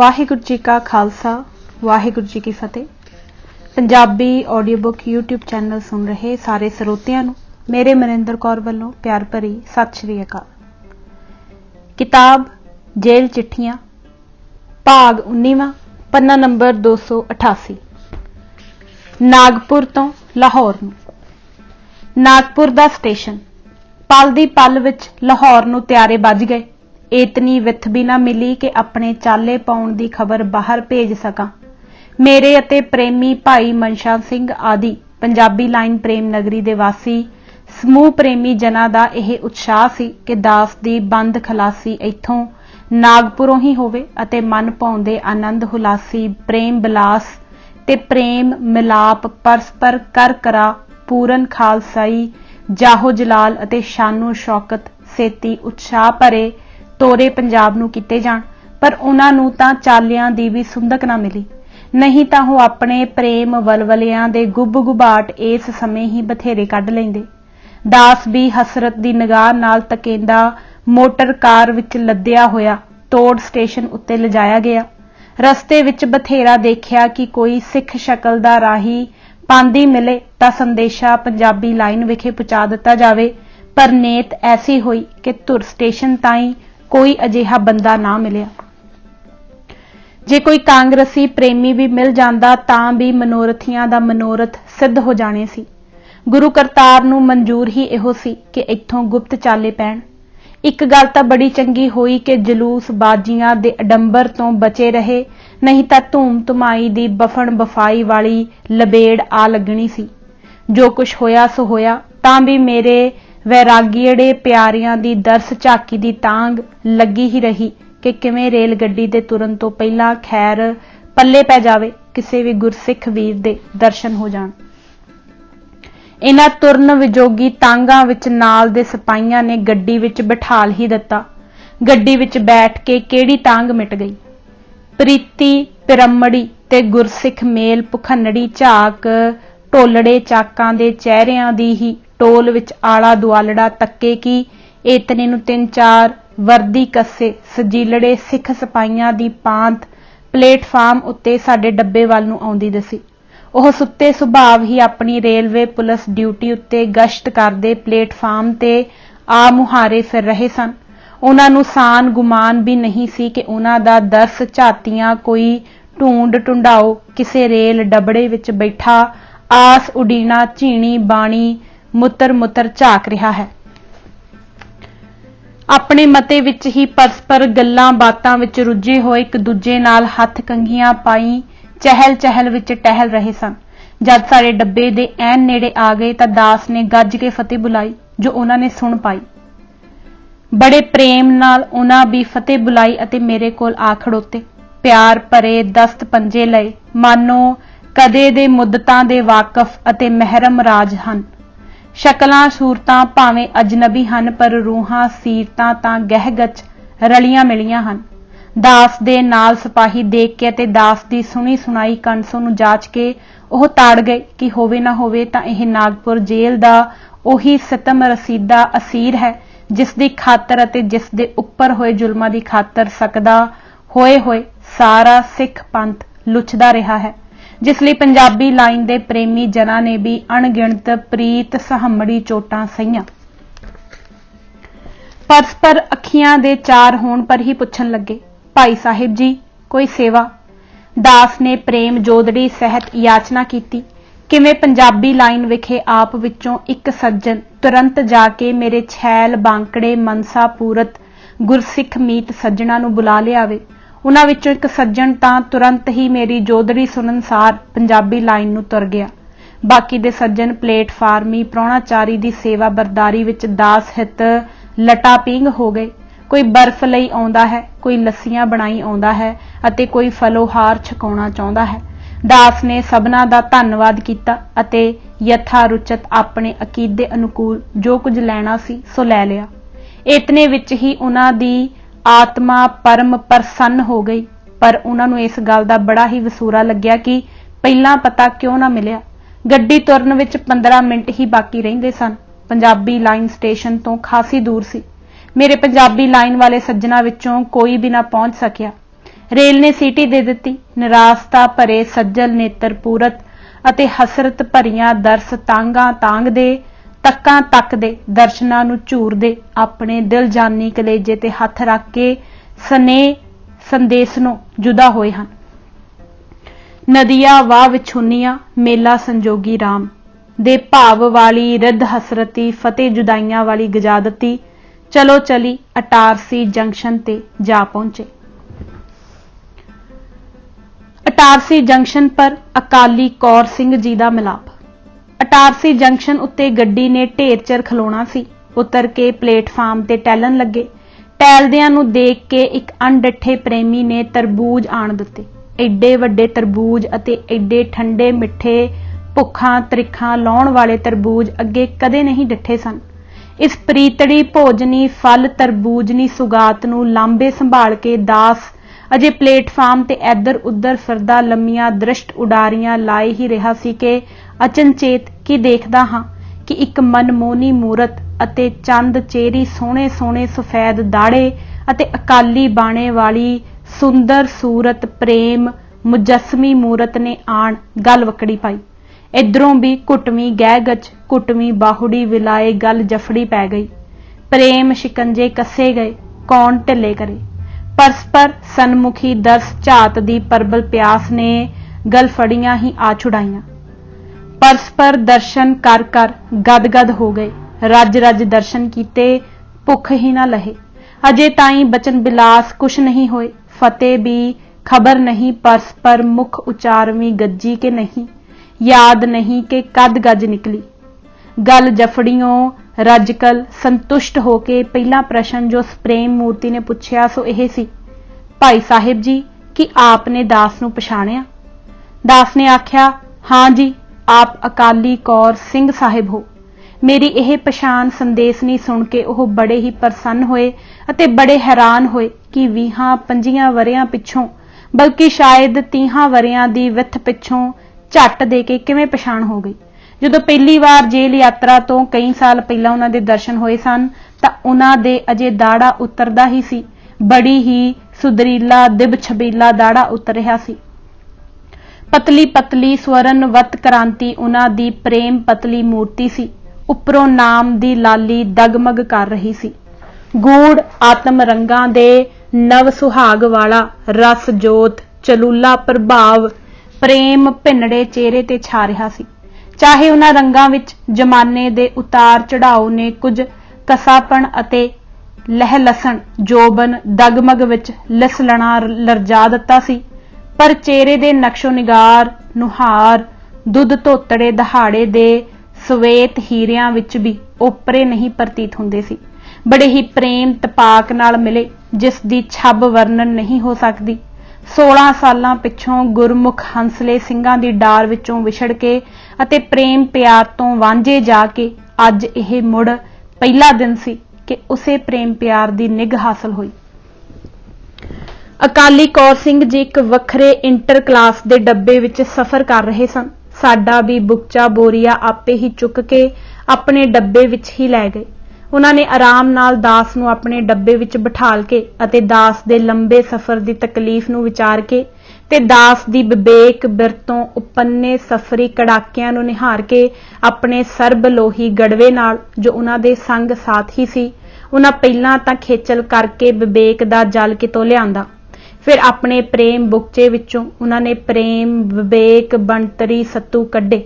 वाहिगुरू जी का खालसा वाहिगुरू जी की फतेह। Punjabi audio book YouTube channel सुन रहे सारे ਸਰੋਤਿਆਂ ਨੂੰ मेरे मनिंदर कौर ਵੱਲੋਂ प्यार भरी सत श्री अकाल। किताब जेल चिट्ठियां भाग 19वां पन्ना नंबर 288। नागपुर तो लाहौर नूं। नागपुर दा स्टेशन पल दी पल विच लाहौर नूं त्यारे बज गए। इतनी विथ भी ना मिली कि अपने चाले पाउण दी खबर बाहर भेज सकां। मेरे अते प्रेमी भाई मनशा सिंह आदि पंजाबी लाइन प्रेम नगरी दे वासी समूह प्रेमी जना दा यह उत्साह सी कि दास दी बंद खलासी इत्थों नागपुरों ही होवे अते मन भाउंदे आनंद हुलासी प्रेम बिलास ते प्रेम मिलाप परस्पर कर करा पूरन खालसाई जाहो जलाल अते शानो शौकत सेती उत्साह भरे तोरे पंजाब नूं किते जाण। पर उन्हां नूं तां चालियां दी भी सुंदक ना मिली, नहीं तां ओह अपने प्रेम वलवलियां दे गुब गुबाट इस समय ही बथेरे कढ लैंदे। दास भी हसरत दी निगाह नाल तकेंदा मोटर कार विच लद्दिया होया तोड़ स्टेशन उत्ते लिजाया गया। रस्ते विच बथेरा देखिया कि कोई सिख शक्ल दा राही पांदी मिले तां संदेशा पंजाबी लाइन विखे पहुंचा दिता जावे, पर नेत ऐसी हुई कि धुर स्टेशन ताईं कोई अजिहा बंदा ना मिलिया। जे कोई कांग्रेसी प्रेमी भी मिल जांदा तां भी मनोरथियां दा मनोरथ सिद्ध हो जाने सी। गुरु करतार नूं मंजूर ही इहो सी कि इत्थों गुप्त चाले पैण। एक गल तां बड़ी चंगी होई कि जलूस बाजियां दे अडंबर तो बचे रहे, नहीं तां धूम धुमाई दी बफन बफाई वाली लबेड़ आ लगनी सी। जो कुछ होया सो होया, तां भी मेरे वैरागीड़े प्यारियां दी दरस झाकी दी तांग लगी ही रही कि किवें रेल गड्डी दे तुरन तो पहला खैर पल्ले पै जावे, किसी भी गुरसिख वीर दे दर्शन हो जाण। इन्हां तुरन विजोगी तांगां विच नाल दे सिपाहियां ने गड्डी विच बिठाल ही दिता। गड्डी विच बैठ के केड़ी तांग मिट गई। प्रीति पिरमड़ी ते गुरसिख मेल भुखनड़ी झाक ढोलड़े चाकां दे चेहरिਆਂ दी ही टोल विच आला दुआलड़ा तक्के कि इतने नूं 3-4 वर्दी कस्से सजीलड़े सिख सिपाहियां दी पांत प्लेटफार्म उत्ते साडे डब्बे वाल नूं आउंदी दसी। ओह सुत्ते सुभाव ही अपनी रेलवे पुलिस ड्यूटी उत्ते गश्त करदे प्लेटफार्म ते आ मुहारे फिर रहे सन। उन्हां नूं सान गुमान भी नहीं सी कि उन्हां दा दरस झातियां कोई ढूंढ ढुंढाओ किसे रेल डबड़े विच बैठा आस उडीना झीणी बाणी मुतर मुतर झाक रहा है। अपने मते विच ही परस्पर गल्लां बातां विच रुझे होए एक दूजे नाल हथ कंघियां पाई चहल चहल विच टहल रहे सन। जद सारे डब्बे दे ऐन नेड़े आ गए तां दास ने गज के फतेह बुलाई, जो उन्हां ने सुन पाई। बड़े प्रेम नाल उन्हां भी फतेह बुलाई अते मेरे कोल आ खड़ोते। प्यार भरे दस्त पंजे लए, मानो कदे दे मुद्दतां दे वाकफ अते महरम राज हन। शक्लां सूरतां भावें अजनबी हन, पर रूहां सीरतां तां गहगच रलियां मिलियां हन। दास दे नाल सिपाही देख के ते दास दी सुनी सुनाई कणसों नूं जाच के ओह ताड़ गए कि होवे ना होवे तां इह नागपुर जेल दा ओही सितम रसीदा असीर है जिस दी खातर अते जिस दे उपर होए जुल्मां दी खातर सकदा होए सारा सिख पंथ लुचदा रहा है, जिस लई पंजाबी लाइन दे प्रेमी जना ने भी अणगिणत प्रीत सहमड़ी चोटां सहीआं। परस्पर अखियां दे चार होण पर ही पुछण लगे, भाई साहिब जी कोई सेवा? दास ने प्रेम जोदड़ी सहित याचना कीती। किवें पंजाबी लाइन विखे आप विचों एक सज्जन तुरंत जाके मेरे छैल बांकड़े मनसा पूरत गुरसिख मीत सज्जणा नूं बुला लियावे। उन्हां विचों एक सज्जन तां तुरंत ही मेरी जोदड़ी सुनन सार पंजाबी लाइन नूं तुर गया। बाकी दे सज्जन प्लेटफार्मी प्राहुणाचारी दी सेवा बरदारी विच दास हित लटा पींग हो गए। कोई बर्फ लई आउंदा है, कोई लस्सियां बनाई आउंदा है अते कोई फलोहार छकाउणा चाहुंदा है। दास ने सबना दा धन्नवाद कीता अते यथा रुचत अपने अकीदे अनुकूल जो कुछ लैना सी सो लै लिया। इतने विच ही उन्हां दी आत्मा परम प्रसन्न हो गई, पर उन्हां नूं इस गल दा बड़ा ही वसूरा लग्या कि पहला पता क्यों ना मिलिया। गड्डी तुरन विच 15 मिनट ही बाकी रहिंदे सन। पंजाबी लाइन स्टेशन तो खासी दूर सी। मेरे पंजाबी लाइन वाले सज्जना विचों कोई भी ना पहुंच सकिया। ਰੇਲ ਨੇ ਸੀਟੀ ਦੇ ਦਿੱਤੀ। ਨਿਰਾਸ਼ਤਾ ਭਰੇ ਸੱਜਲ ਨੇਤਰ ਪੂਰਤ ਅਤੇ ਹਸਰਤ ਭਰੀਆਂ ਦਰਸ ਤਾਂਘਾਂ ਤਾਂਘਦੇ ਤੱਕਾਂ ਤੱਕਦੇ ਦਰਸ਼ਨਾਂ ਨੂੰ ਝੂਰਦੇ ਆਪਣੇ ਦਿਲ ਜਾਨੀ ਕਲੇਜੇ ਤੇ ਹੱਥ ਰੱਖ ਕੇ ਸਨੇਹ ਸੰਦੇਸ਼ ਨੂੰ ਜੁਦਾ ਹੋਏ ਹਨ। ਨਦੀਆਂ ਵਾਹ ਵਿਛੁੰਨੀਆਂ ਮੇਲਾ ਸੰਜੋਗੀ ਰਾਮ ਦੇ ਭਾਵ ਵਾਲੀ ਰਿੱਧ ਹਸਰਤੀ ਫਤਿਹ ਜੁਦਾਈਆਂ ਵਾਲੀ ਗਜਾਦਤੀ ਚਲੋ ਚਲੀ ਅਟਾਰਸੀ ਜੰਕਸ਼ਨ ਤੇ ਜਾ ਪਹੁੰਚੇ। ਅਟਾਰਸੀ ਜੰਕਸ਼ਨ ਪਰ ਅਕਾਲੀ ਕੌਰ ਸਿੰਘ ਜੀ ਦਾ ਮਿਲਾਪ। ਅਟਾਰਸੀ ਜੰਕਸ਼ਨ ਉੱਤੇ ਗੱਡੀ ਨੇ ਢੇਰ ਚਿਰ ਖਲੋਣਾ ਸੀ। ਉਤਰ ਕੇ ਪਲੇਟਫਾਰਮ ਤੇ ਟਹਿਲਣ ਲੱਗੇ। ਟਹਿਲਦਿਆਂ ਨੂੰ ਦੇਖ ਕੇ ਇੱਕ ਅਣਡਿੱਠੇ ਪ੍ਰੇਮੀ ਨੇ ਤਰਬੂਜ ਆਣ ਦਿੱਤੇ। ਐਡੇ ਵੱਡੇ ਤਰਬੂਜ ਅਤੇ ਐਡੇ ਠੰਡੇ ਮਿੱਠੇ ਭੁੱਖਾਂ ਤ੍ਰਿਖਾਂ ਲਾਉਣ ਵਾਲੇ ਤਰਬੂਜ ਅੱਗੇ ਕਦੇ ਨਹੀਂ ਡਿੱਠੇ ਸਨ। ਇਸ ਪ੍ਰੀਤੜੀ ਭੋਜਨੀ ਫਲ ਤਰਬੂਜਨੀ ਸੁਗਾਤ ਨੂੰ ਲਾਂਬੇ ਸੰਭਾਲ ਕੇ ਦਾਸ ਅਜੇ ਪਲੇਟਫਾਰਮ ਤੇ ਇੱਧਰ ਉੱਧਰ ਫਿਰਦਾ ਲੰਮੀਆਂ ਦ੍ਰਿਸ਼ਟ ਉਡਾਰੀਆਂ ਲਾਏ ਹੀ ਰਿਹਾ ਸੀ ਕਿ ਅਚਨਚੇਤ ਕੀ ਦੇਖਦਾ ਹਾਂ ਕਿ ਇੱਕ ਮਨਮੋਹਨੀ ਮੂਰਤ ਅਤੇ ਚੰਦ ਚਿਹਰੀ ਸੋਹਣੇ ਸੋਹਣੇ ਸਫੈਦ ਦਾੜੇ ਅਤੇ ਅਕਾਲੀ ਬਾਣੇ ਵਾਲੀ ਸੁੰਦਰ ਸੂਰਤ ਪ੍ਰੇਮ ਮੁਜੱਸਮੀ ਮੂਰਤ ਨੇ ਆਣ ਗੱਲ ਵਕੜੀ ਪਾਈ। ਇਧਰੋਂ ਵੀ ਘੁੱਟਵੀਂ ਗਹਿਗਚ ਘੁੱਟਵੀਂ ਬਾਹੁੜੀ ਵਿਲਾਏ ਗੱਲ ਜਫੜੀ ਪੈ ਗਈ। ਪ੍ਰੇਮ ਸ਼ਿਕੰਜੇ ਕੱਸੇ ਗਏ, ਕੌਣ ਢਿੱਲੇ ਕਰੇ। ਪਰਸਪਰ ਸਨਮੁਖੀ ਦਰਸ ਝਾਤ ਦੀ ਪਰਬਲ ਪਿਆਸ ਨੇ ਗਲ ਫੜੀਆਂ ਹੀ ਆ ਛੁਡਾਈਆਂ। ਪਰਸਪਰ ਦਰਸ਼ਨ ਕਰ ਕਰ ਗਦਗਦ ਹੋ ਗਏ। ਰੱਜ ਰੱਜ ਦਰਸ਼ਨ ਕੀਤੇ, ਭੁੱਖ ਹੀ ਨਾ ਲਹੇ। ਅਜੇ ਤਾਈਂ ਬਚਨ ਬਿਲਾਸ ਕੁਛ ਨਹੀਂ ਹੋਏ। ਫਤਿਹ ਵੀ ਖਬਰ ਨਹੀਂ ਪਰਸਪਰ ਮੁਖ ਉਚਾਰਵੀਂ ਗੱਜੀ ਕਿ ਨਹੀਂ। ਯਾਦ ਨਹੀਂ ਕਿ ਕਦ ਗੱਜ ਨਿਕਲੀ। ਗੱਲ ਜਫੜੀਓਂ ਰੱਜਕਲ ਸੰਤੁਸ਼ਟ ਹੋ ਕੇ ਪਹਿਲਾ ਪ੍ਰਸ਼ਨ ਜੋ ਪ੍ਰੇਮ ਮੂਰਤੀ ਨੇ ਪੁੱਛਿਆ ਸੋ ਇਹ ਸੀ, ਭਾਈ ਸਾਹਿਬ ਜੀ ਕੀ ਆਪ ਨੇ ਦਾਸ ਨੂੰ ਪਛਾਣਿਆ? ਦਾਸ ਨੇ ਆਖਿਆ, ਹਾਂ ਜੀ, ਆਪ ਅਕਾਲੀ ਕੌਰ ਸਿੰਘ ਸਾਹਿਬ ਹੋ। ਮੇਰੀ ਇਹ ਪਛਾਣ ਸੰਦੇਸ਼ਨੀ ਸੁਣ ਕੇ ਉਹ ਬੜੇ ਹੀ ਪ੍ਰਸੰਨ ਹੋਏ ਅਤੇ ਬੜੇ ਹੈਰਾਨ ਹੋਏ ਕਿ 20-25 ਵਰਿਆਂ ਪਿੱਛੋਂ ਬਲਕਿ ਸ਼ਾਇਦ 30 ਵਰਿਆਂ ਦੀ ਵਿੱਥ ਪਿੱਛੋਂ ਝੱਟ ਦੇ ਕੇ ਕਿਵੇਂ ਪਛਾਣ ਹੋ ਗਈ। ਜਦੋਂ ਪਹਿਲੀ ਵਾਰ ਜੇਲ੍ਹ ਯਾਤਰਾ ਤੋਂ ਕਈ ਸਾਲ ਪਹਿਲਾਂ ਉਹਨਾਂ ਦੇ ਦਰਸ਼ਨ ਹੋਏ ਸਨ ਤਾਂ ਉਹਨਾਂ ਦੇ ਅਜੇ ਦਾੜਾ ਉਤਰਦਾ ਹੀ ਸੀ। ਬੜੀ ਹੀ ਸੁਦਰੀਲਾ ਦਿਬ ਛਬੀਲਾ ਦਾੜਾ ਉਤਰ ਰਿਹਾ ਸੀ। ਪਤਲੀ ਪਤਲੀ ਸਵਰਨਵਤ ਕ੍ਰਾਂਤੀ ਉਹਨਾਂ ਦੀ ਪ੍ਰੇਮ ਪਤਲੀ ਮੂਰਤੀ ਸੀ। ਉੱਪਰੋਂ ਨਾਮ ਦੀ ਲਾਲੀ ਦਗਮਗ ਕਰ ਰਹੀ ਸੀ। ਗੂੜ ਆਤਮ ਰੰਗਾਂ ਦੇ ਨਵ ਸੁਹਾਗ ਵਾਲਾ ਰਸ ਜੋਤ ਚਲੂਲਾ ਪ੍ਰਭਾਵ ਪ੍ਰੇਮ ਭਿੰਨੜੇ ਚਿਹਰੇ ਤੇ ਛਾ ਰਿਹਾ ਸੀ। ਚਾਹੇ ਉਹਨਾਂ ਰੰਗਾਂ ਵਿੱਚ ਜ਼ਮਾਨੇ ਦੇ ਉਤਾਰ ਚੜਾਓ ਨੇ ਕੁਝ ਕਸਾਪਣ ਅਤੇ ਲਹਿ ਲਸਣ ਜੋਬਨ ਦਗਮਗ ਵਿੱਚ ਲਿਸਲਣਾ ਲਰਜਾ ਦਿੱਤਾ ਸੀ, ਪਰ ਚਿਹਰੇ ਦੇ ਨਕਸ਼ੋ ਨਿਗਾਰ ਨੁਹਾਰ ਦੁੱਧ ਧੋਤੜੇ ਦਹਾੜੇ ਦੇ ਸਵੇਤ ਹੀਰਿਆਂ ਵਿੱਚ ਵੀ ਓਪਰੇ ਨਹੀਂ ਪ੍ਰਤੀਤ ਹੁੰਦੇ ਸੀ। ਬੜੇ ਹੀ ਪ੍ਰੇਮ ਤਪਾਕ ਨਾਲ ਮਿਲੇ ਜਿਸ ਦੀ ਛੱਬ ਵਰਣਨ ਨਹੀਂ ਹੋ ਸਕਦੀ। 16 ਸਾਲਾਂ ਪਿੱਛੋਂ ਗੁਰਮੁਖ ਹੰਸਲੇ ਸਿੰਘਾਂ ਦੀ ਡਾਰ ਵਿੱਚੋਂ ਵਿਛੜ ਕੇ ਅਤੇ ਪ੍ਰੇਮ ਪਿਆਰ ਤੋਂ ਵਾਂਝੇ ਜਾ ਕੇ ਅੱਜ ਇਹ ਮੁੜ ਪਹਿਲਾ ਦਿਨ ਸੀ ਕਿ ਉਸੇ ਪ੍ਰੇਮ ਪਿਆਰ ਦੀ ਨਿੱਘ ਹਾਸਲ ਹੋਈ। ਅਕਾਲੀ ਕੌਰ ਸਿੰਘ ਜੀ ਇੱਕ ਵੱਖਰੇ ਇੰਟਰ ਕਲਾਸ ਦੇ ਡੱਬੇ ਵਿੱਚ ਸਫ਼ਰ ਕਰ ਰਹੇ ਸਨ। ਸਾਡਾ ਵੀ ਬੁਕਚਾ ਬੋਰੀਆ ਆਪੇ ਹੀ ਚੁੱਕ ਕੇ ਆਪਣੇ ਡੱਬੇ ਵਿੱਚ ਹੀ ਲੈ ਗਏ। ਉਹਨਾਂ ਨੇ ਆਰਾਮ ਨਾਲ ਦਾਸ ਨੂੰ ਆਪਣੇ ਡੱਬੇ ਵਿੱਚ ਬਿਠਾਲ ਕੇ ਅਤੇ ਦਾਸ ਦੇ ਲੰਬੇ ਸਫ਼ਰ ਦੀ ਤਕਲੀਫ ਨੂੰ ਵਿਚਾਰ ਕੇ ਤੇ ਦਾਸ ਦੀ ਵਿਵੇਕ ਬਿਰਤੋਂ ਉਪੰਨੇ ਸਫ਼ਰੀ ਕੜਾਕਿਆਂ ਨੂੰ ਨਿਹਾਰ ਕੇ ਆਪਣੇ ਸਰਬ ਲੋਹੀ ਗੜਵੇ ਨਾਲ ਜੋ ਉਹਨਾਂ ਦੇ ਸੰਗ ਸਾਥੀ ਸੀ, ਉਹਨਾਂ ਪਹਿਲਾਂ ਤਾਂ ਖੇਚਲ ਕਰਕੇ ਵਿਵੇਕ ਦਾ ਜਲ ਕਿਤੋਂ ਲਿਆਂਦਾ। ਫਿਰ ਆਪਣੇ ਪ੍ਰੇਮ ਬੁਕਚੇ ਵਿੱਚੋਂ ਉਹਨਾਂ ਨੇ ਪ੍ਰੇਮ ਵਿਵੇਕ ਬਣਤਰੀ ਸੱਤੂ ਕੱਢੇ।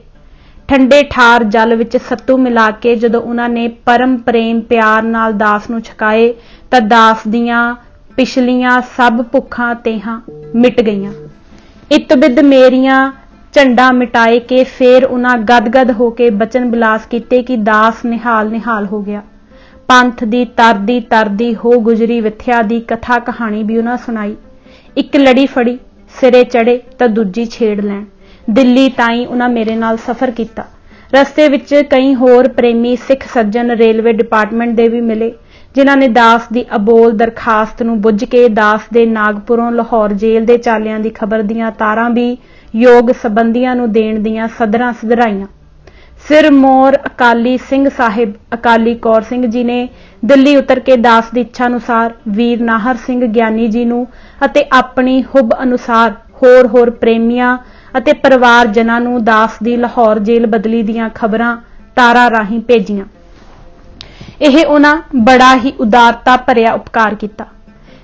ਠੰਡੇ ਠਾਰ ਜਲ ਵਿੱਚ ਸੱਤੂ ਮਿਲਾ ਕੇ ਜਦੋਂ ਉਹਨਾਂ ਨੇ ਪਰਮ ਪ੍ਰੇਮ ਪਿਆਰ ਨਾਲ ਦਾਸ ਨੂੰ ਛਕਾਏ ਤਾਂ ਦਾਸ ਦੀਆਂ ਪਿਛਲੀਆਂ ਸਭ ਭੁੱਖਾਂ ਤੇਹਾਂ ਮਿਟ ਗਈਆਂ। ਇਤਬਿਦ ਮੇਰੀਆਂ ਝੰਡਾ ਮਿਟਾਏ ਕੇ ਫਿਰ ਉਹਨਾਂ ਗਦਗਦ ਹੋ ਕੇ ਬਚਨ ਬਿਲਾਸ ਕੀਤੇ ਕਿ ਦਾਸ ਨਿਹਾਲ ਨਿਹਾਲ ਹੋ ਗਿਆ। ਪੰਥ ਦੀ ਤਰਦੀ ਤਰਦੀ ਹੋ ਗੁਜਰੀ ਵਿਥਿਆ ਦੀ ਕਥਾ ਕਹਾਣੀ ਵੀ ਉਹਨਾਂ ਸੁਣਾਈ। ਇੱਕ ਲੜੀ ਫੜੀ ਸਿਰੇ ਚੜੇ ਤਾਂ ਦੂਜੀ ਛੇੜ ਲੈਣ। ਦਿੱਲੀ ਤਾਈਂ ਉਹਨਾਂ ਮੇਰੇ ਨਾਲ ਸਫ਼ਰ ਕੀਤਾ। ਰਸਤੇ ਵਿੱਚ ਕਈ ਹੋਰ ਪ੍ਰੇਮੀ ਸਿੱਖ ਸੱਜਣ ਰੇਲਵੇ ਡਿਪਾਰਟਮੈਂਟ ਦੇ ਵੀ ਮਿਲੇ ਜਿਨ੍ਹਾਂ ਨੇ ਦਾਸ ਦੀ ਅਬੋਲ ਦਰਖਾਸਤ ਨੂੰ ਬੁੱਝ ਕੇ ਦਾਸ ਦੇ ਨਾਗਪੁਰੋਂ ਲਾਹੌਰ ਜੇਲ੍ਹ ਦੇ ਚਾਲਿਆਂ ਦੀ ਖਬਰ ਦੀਆਂ ਤਾਰਾਂ ਵੀ ਯੋਗ ਸੰਬੰਧੀਆਂ ਨੂੰ ਦੇਣ ਦੀਆਂ ਸਦਰਾਂ ਸਿਧਰਾਈਆਂ। सिरमौर अकाली सिंह साहिब अकाली कौर सिंह जी ने दिल्ली उतर के दास की इच्छा अनुसार वीर नाहर सिंह ਗਿਆਨੀ जी ਨੂੰ ਅਤੇ ਆਪਣੀ ਹੁਬ ਅਨੁਸਾਰ ਹੋਰ ਪ੍ਰੇਮੀਆਂ ਅਤੇ ਪਰਿਵਾਰਜਨਾਂ ਨੂੰ ਦਾਸ ਦੀ ਲਾਹੌਰ ਜੇਲ੍ਹ ਬਦਲੀ ਦੀਆਂ ਖਬਰਾਂ ਤਾਰਾਂ ਰਾਹੀਂ ਭੇਜੀਆਂ। ਇਹ ਉਹਨਾਂ ਬੜਾ ਹੀ ਉਦਾਰਤਾ ਭਰਿਆ ਉਪਕਾਰ ਕੀਤਾ।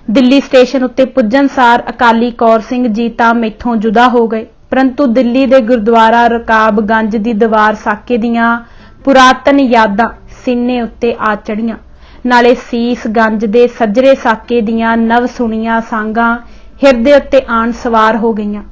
ਦਿੱਲੀ ਸਟੇਸ਼ਨ ਉੱਤੇ ਪੁੱਜਣ ਸਾਰ ਅਕਾਲੀ ਕੌਰ ਸਿੰਘ ਜੀ ਤਾਂ ਮੈਥੋਂ ਜੁਦਾ ਹੋ ਗਏ, परंतु दिल्ली दे गुरुद्वारा रकाबगंज दी दीवार साके दियां पुरातन यादां सीने उत्ते आ चढ़ियां। नाले सीसगंज दे सजरे साके दियां नव सुणियां सांगां हिरदे उत्ते आण सवार हो गईयां।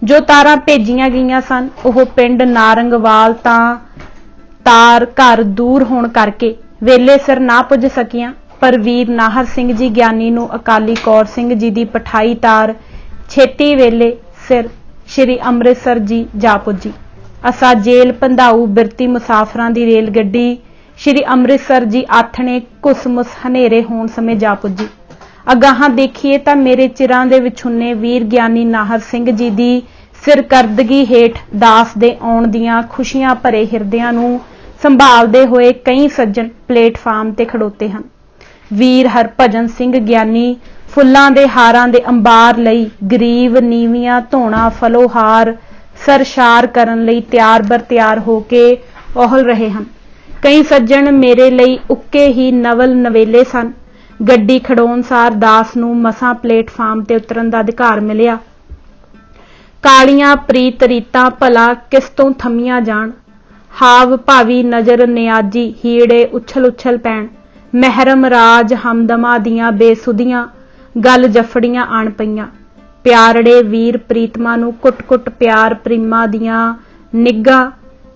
जो तारां भेजियां गईयां सन ओह पिंड नारंगवाल तार घर दूर होण करके वेले सिर ना पुज सकियां, पर वीर नाहर सिंह जी ਗਿਆਨੀ ਨੂੰ अकाली कौर सिंह जी दी पठाई तार छेती वेले सिर श्री अमृतसर जी जा पुजी। असा जेल पंधाऊ बिरती मुसाफरां दी रेल गड्डी श्री अमृतसर जी आथणे घुसमुस हनेरे होण समय जा पुजी। अगाहां देखीए तां मेरे चिरां दे विछुन्ने वीर ਗਿਆਨੀ नाहर सिंह जी दी सिरकर्दगी हेठ दास दे आउण दियां खुशियां भरे हिरदियां नूं संभालदे होए कई सज्जन प्लेटफार्म ते खड़ोते हन। वीर हरभजन सिंह ਗਿਆਨੀ फुल्लां दे हारां दे अंबार लई गरीब नीवियां धोणा फलोहार सरशार करन लई त्यार बर त्यार हो के ओहल रहे हन। कई सज्जन मेरे लई उक्के ही नवल नवेले सन। गड्डी खड़ोण सार दास नूं मसां प्लेटफार्म ते उतरन दा अधिकार मिलिया। कालियां प्रीत रीतां भला किस तों थमियां जाण, हाव भावी नजर नियाजी हीड़े उछल उछल पैण, महरम राज हमदमा दियां बेसुधियां गल जफड़ियां आण पईयां। प्यारड़े वीर प्रीतमा नूं कुट-कुट प्यार प्रेमा दियां निगां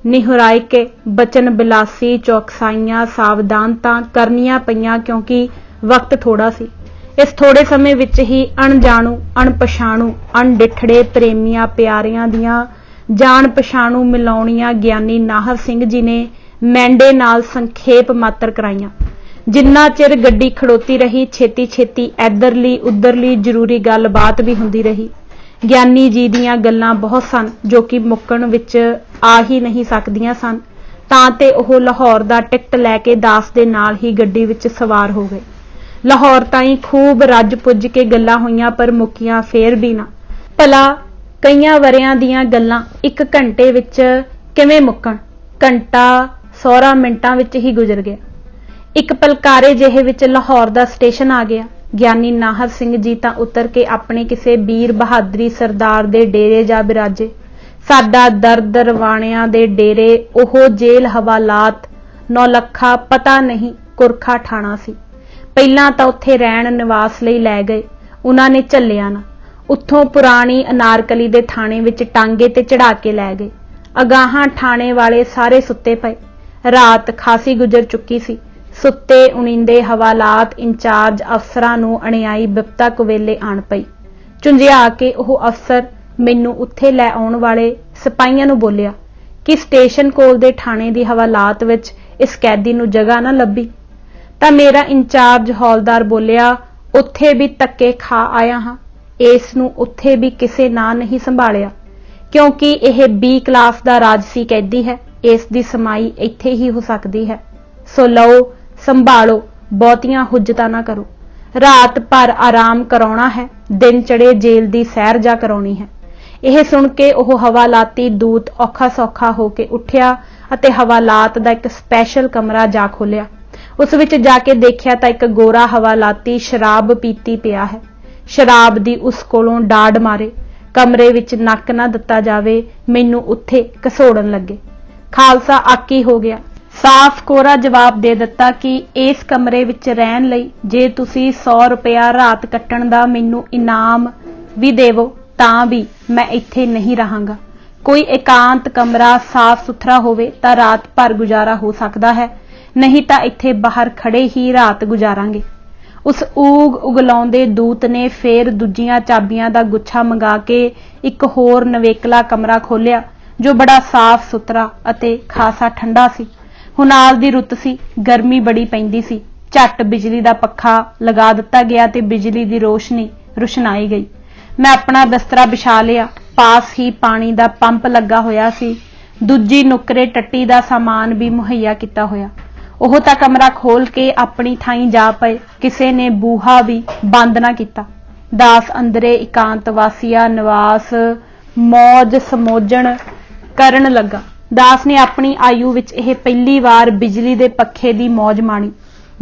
निहुराई के बचन बिलासी चौकसाइयां सावधानता करनियां पईयां, क्योंकि वक्त थोड़ा सी। इस थोड़े समय विच ही अणजाणू अणपछाणू अणडिठड़े प्रेमियां प्यारियां दियां जान पछाणू मिलाउणियां ਗਿਆਨੀ नाहर सिंह जी ने मैंडे नाल संखेप मात्र कराइयां। जिन्ना चिर गड्डी खड़ोती रही छेती छेती इधरली उधरली जरूरी गलबात भी हुंदी रही। ਗਿਆਨੀ जी दियां गल्लां बहुत सन जो कि मुक्कण विच आ ही नहीं सकदियां सन, तां ते ओह लाहौर दा टिकट लैके दास दे नाल ही गड्डी विच सवार हो गए। लाहौर ताईं खूब रज पुज के गल्लां होईयां, पर मुक्कियां फेर भी ना। भला कईयां वरियां दियां गल्लां एक घंटे विच किवें मुक्कण? घंटा 16 मिंटां विच ही गुजर गया। एक पलकारे जिहे विच लाहौर दा स्टेशन आ गया। ਗਿਆਨੀ नाहर सिंह जी तां उतर के अपने किसे वीर बहादरी सरदार दे डेरे जा बिराजे। साडा दर्द रवाणियां दे डेरे ओह जेल हवालात नौलखा पता नहीं कुरखा ठाणा सी। पहिलां तां उत्थे रहण निवास लई लै गए, उन्हां ने झल्लिया ना। उत्थों पुरानी अनारकली दे थाणे विच टांगे ते चढ़ा के लै गए। अगाहां ठाणे वाले सारे सुत्ते पए। रात खासी गुजर चुकी सी। सुत्ते उणींदे हवालात इंचार्ज अफसरां नूं अणियाई बिपता कुवेले आण पई। झुंझिया के ओह अफसर मैनूं उत्थे लै आउण वाले सिपाहियां नूं बोलिया कि स्टेशन कोल दे ठाणे दी हवालात विच इस कैदी नूं जगह ना लभी। तां मेरा इंचार्ज हौलदार बोलिया, उत्थे भी धक्के खा आया हां, इस नूं उत्थे भी किसे ना नहीं संभालिया, क्योंकि यह B क्लास दा राजसी कैदी है। इस दी समाई इत्थे ही हो सकदी है। सो लओ संभालो, बहुतियां हुज्जतां ना करो। रात भर आराम कराउणा है, दिन चढ़े जेल दी सैर जा कराउणी है। यह सुन के ओह हवालाती दूत औखा सौखा होके उठिया अते हवालात दा एक स्पैशल कमरा जा खोलिया। उस विच जाके देखिया तां एक गोरा हवालाती शराब पीती पिया है। शराब दी उस कोलों डाड मारे कमरे विच नक ना दिता जावे, मैनूं उत्थे घसोड़न लगे। खालसा आकी हो गया। साफ कोरा जवाब दे दिता कि इस कमरे विच रहन लई जे तुसी 100 रुपया रात कट्टण दा मैनूं इनाम भी देवो तां भी मैं इत्थे नहीं रहांगा। कोई एकांत कमरा साफ सुथरा होवे तां रात भर गुजारा हो सकदा है, नहीं तां इत्थे बाहर खड़े ही रात गुजारांगे। उस ऊग उगलाउंदे दूत ने फेर दूजियां चाबियां दा गुच्छा मंगा के एक होर नवेकला कमरा खोलिया जो बड़ा साफ सुथरा अते खासा ठंडा सी। हुनाल दी रुत सी, गर्मी बड़ी पैंदी सी। झट बिजली दा पक्खा लगा दिता गया ते बिजली दी रोशनी रुशनाई गई। मैं अपना बिस्तरा बिछा लिया। पास ही पानी दा पंप लगा होया सी। ਦੂਜੀ ਨੁਕਰੇ ਟੱਟੀ ਦਾ ਸਾਮਾਨ ਵੀ ਮੁਹੱਈਆ ਕੀਤਾ ਹੋਇਆ। ਉਹ ਤਾਂ ਕਮਰਾ ਖੋਲ ਕੇ ਆਪਣੀ ਥਾਈਂ ਜਾ ਪਏ, ਕਿਸੇ ਨੇ ਬੂਹਾ ਵੀ ਬੰਦ ਨਾ ਕੀਤਾ। ਦਾਸ ਅੰਦਰੇ ਇਕਾਂਤਵਾਸੀਆ ਨਿਵਾਸ ਮੌਜ ਸਮੋਜਣ ਕਰਨ ਲੱਗਾ। ਦਾਸ ਨੇ ਆਪਣੀ ਆਯੂ ਵਿੱਚ ਇਹ ਪਹਿਲੀ ਵਾਰ ਬਿਜਲੀ ਦੇ ਪੱਖੇ ਦੀ ਮੌਜ ਮਾਣੀ।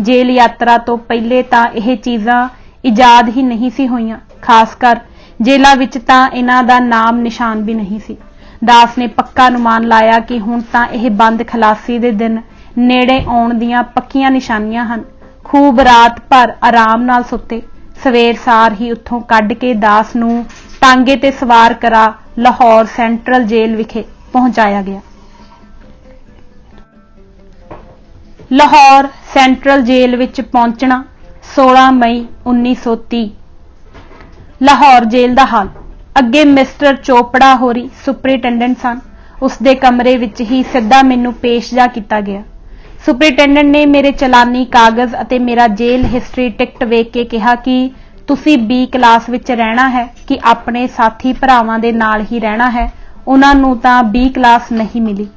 ਜੇਲ੍ਹ ਯਾਤਰਾ ਤੋਂ ਪਹਿਲੇ ਤਾਂ ਇਹ ਚੀਜ਼ਾਂ ਇਜਾਦ ਹੀ ਨਹੀਂ ਸੀ ਹੋਈਆਂ, ਖਾਸ ਕਰ ਜੇਲ੍ਹਾਂ ਵਿੱਚ ਤਾਂ ਇਹਨਾਂ ਦਾ ਨਾਮ ਨਿਸ਼ਾਨ ਵੀ ਨਹੀਂ ਸੀ। ਦਾਸ ਨੇ ਪੱਕਾ ਅਨੁਮਾਨ ਲਾਇਆ ਕਿ ਹੁਣ ਤਾਂ ਇਹ ਬੰਦ ਖਲਾਸੀ ਦੇ ਦਿਨ ਨੇੜੇ ਆਉਣ ਦੀਆਂ ਪੱਕੀਆਂ ਨਿਸ਼ਾਨੀਆਂ ਹਨ। ਖੂਬ ਰਾਤ ਭਰ ਆਰਾਮ ਨਾਲ ਸੁੱਤੇ। ਸਵੇਰ ਸਾਰ ਹੀ ਉੱਥੋਂ ਕੱਢ ਕੇ ਦਾਸ ਨੂੰ ਟਾਂਗੇ ਤੇ ਸਵਾਰ ਕਰਾ ਲਾਹੌਰ ਸੈਂਟਰਲ ਜੇਲ੍ਹ ਵਿਖੇ ਪਹੁੰਚਾਇਆ ਗਿਆ। ਲਾਹੌਰ ਸੈਂਟਰਲ ਜੇਲ੍ਹ ਵਿੱਚ ਪਹੁੰਚਣਾ 16 ਮਈ 1930। ਲਾਹੌਰ ਜੇਲ੍ਹ ਦਾ ਹਾਲ। ਅੱਗੇ ਮਿਸਟਰ ਚੋਪੜਾ ਹੋਰੀ ਸੁਪਰਿੰਟੈਂਡੈਂਟ ਸਨ। ਉਸਦੇ ਕਮਰੇ ਵਿੱਚ ਹੀ ਸਿੱਧਾ ਮੈਨੂੰ ਪੇਸ਼ ਜਾ ਕੀਤਾ ਗਿਆ। ਸੁਪਰਿੰਟੈਂਡੈਂਟ ਨੇ ਮੇਰੇ ਚਲਾਨੀ ਕਾਗਜ਼ ਅਤੇ ਮੇਰਾ ਜੇਲ੍ਹ ਹਿਸਟਰੀ ਟਿਕਟ ਵੇਖ ਕੇ ਕਿਹਾ ਕਿ ਤੁਸੀਂ B ਕਲਾਸ ਵਿੱਚ ਰਹਿਣਾ ਹੈ ਕਿ ਆਪਣੇ ਸਾਥੀ ਭਰਾਵਾਂ ਦੇ ਨਾਲ ਹੀ ਰਹਿਣਾ ਹੈ। ਉਹਨਾਂ ਨੂੰ ਤਾਂ B ਕਲਾਸ ਨਹੀਂ ਮਿਲੀ।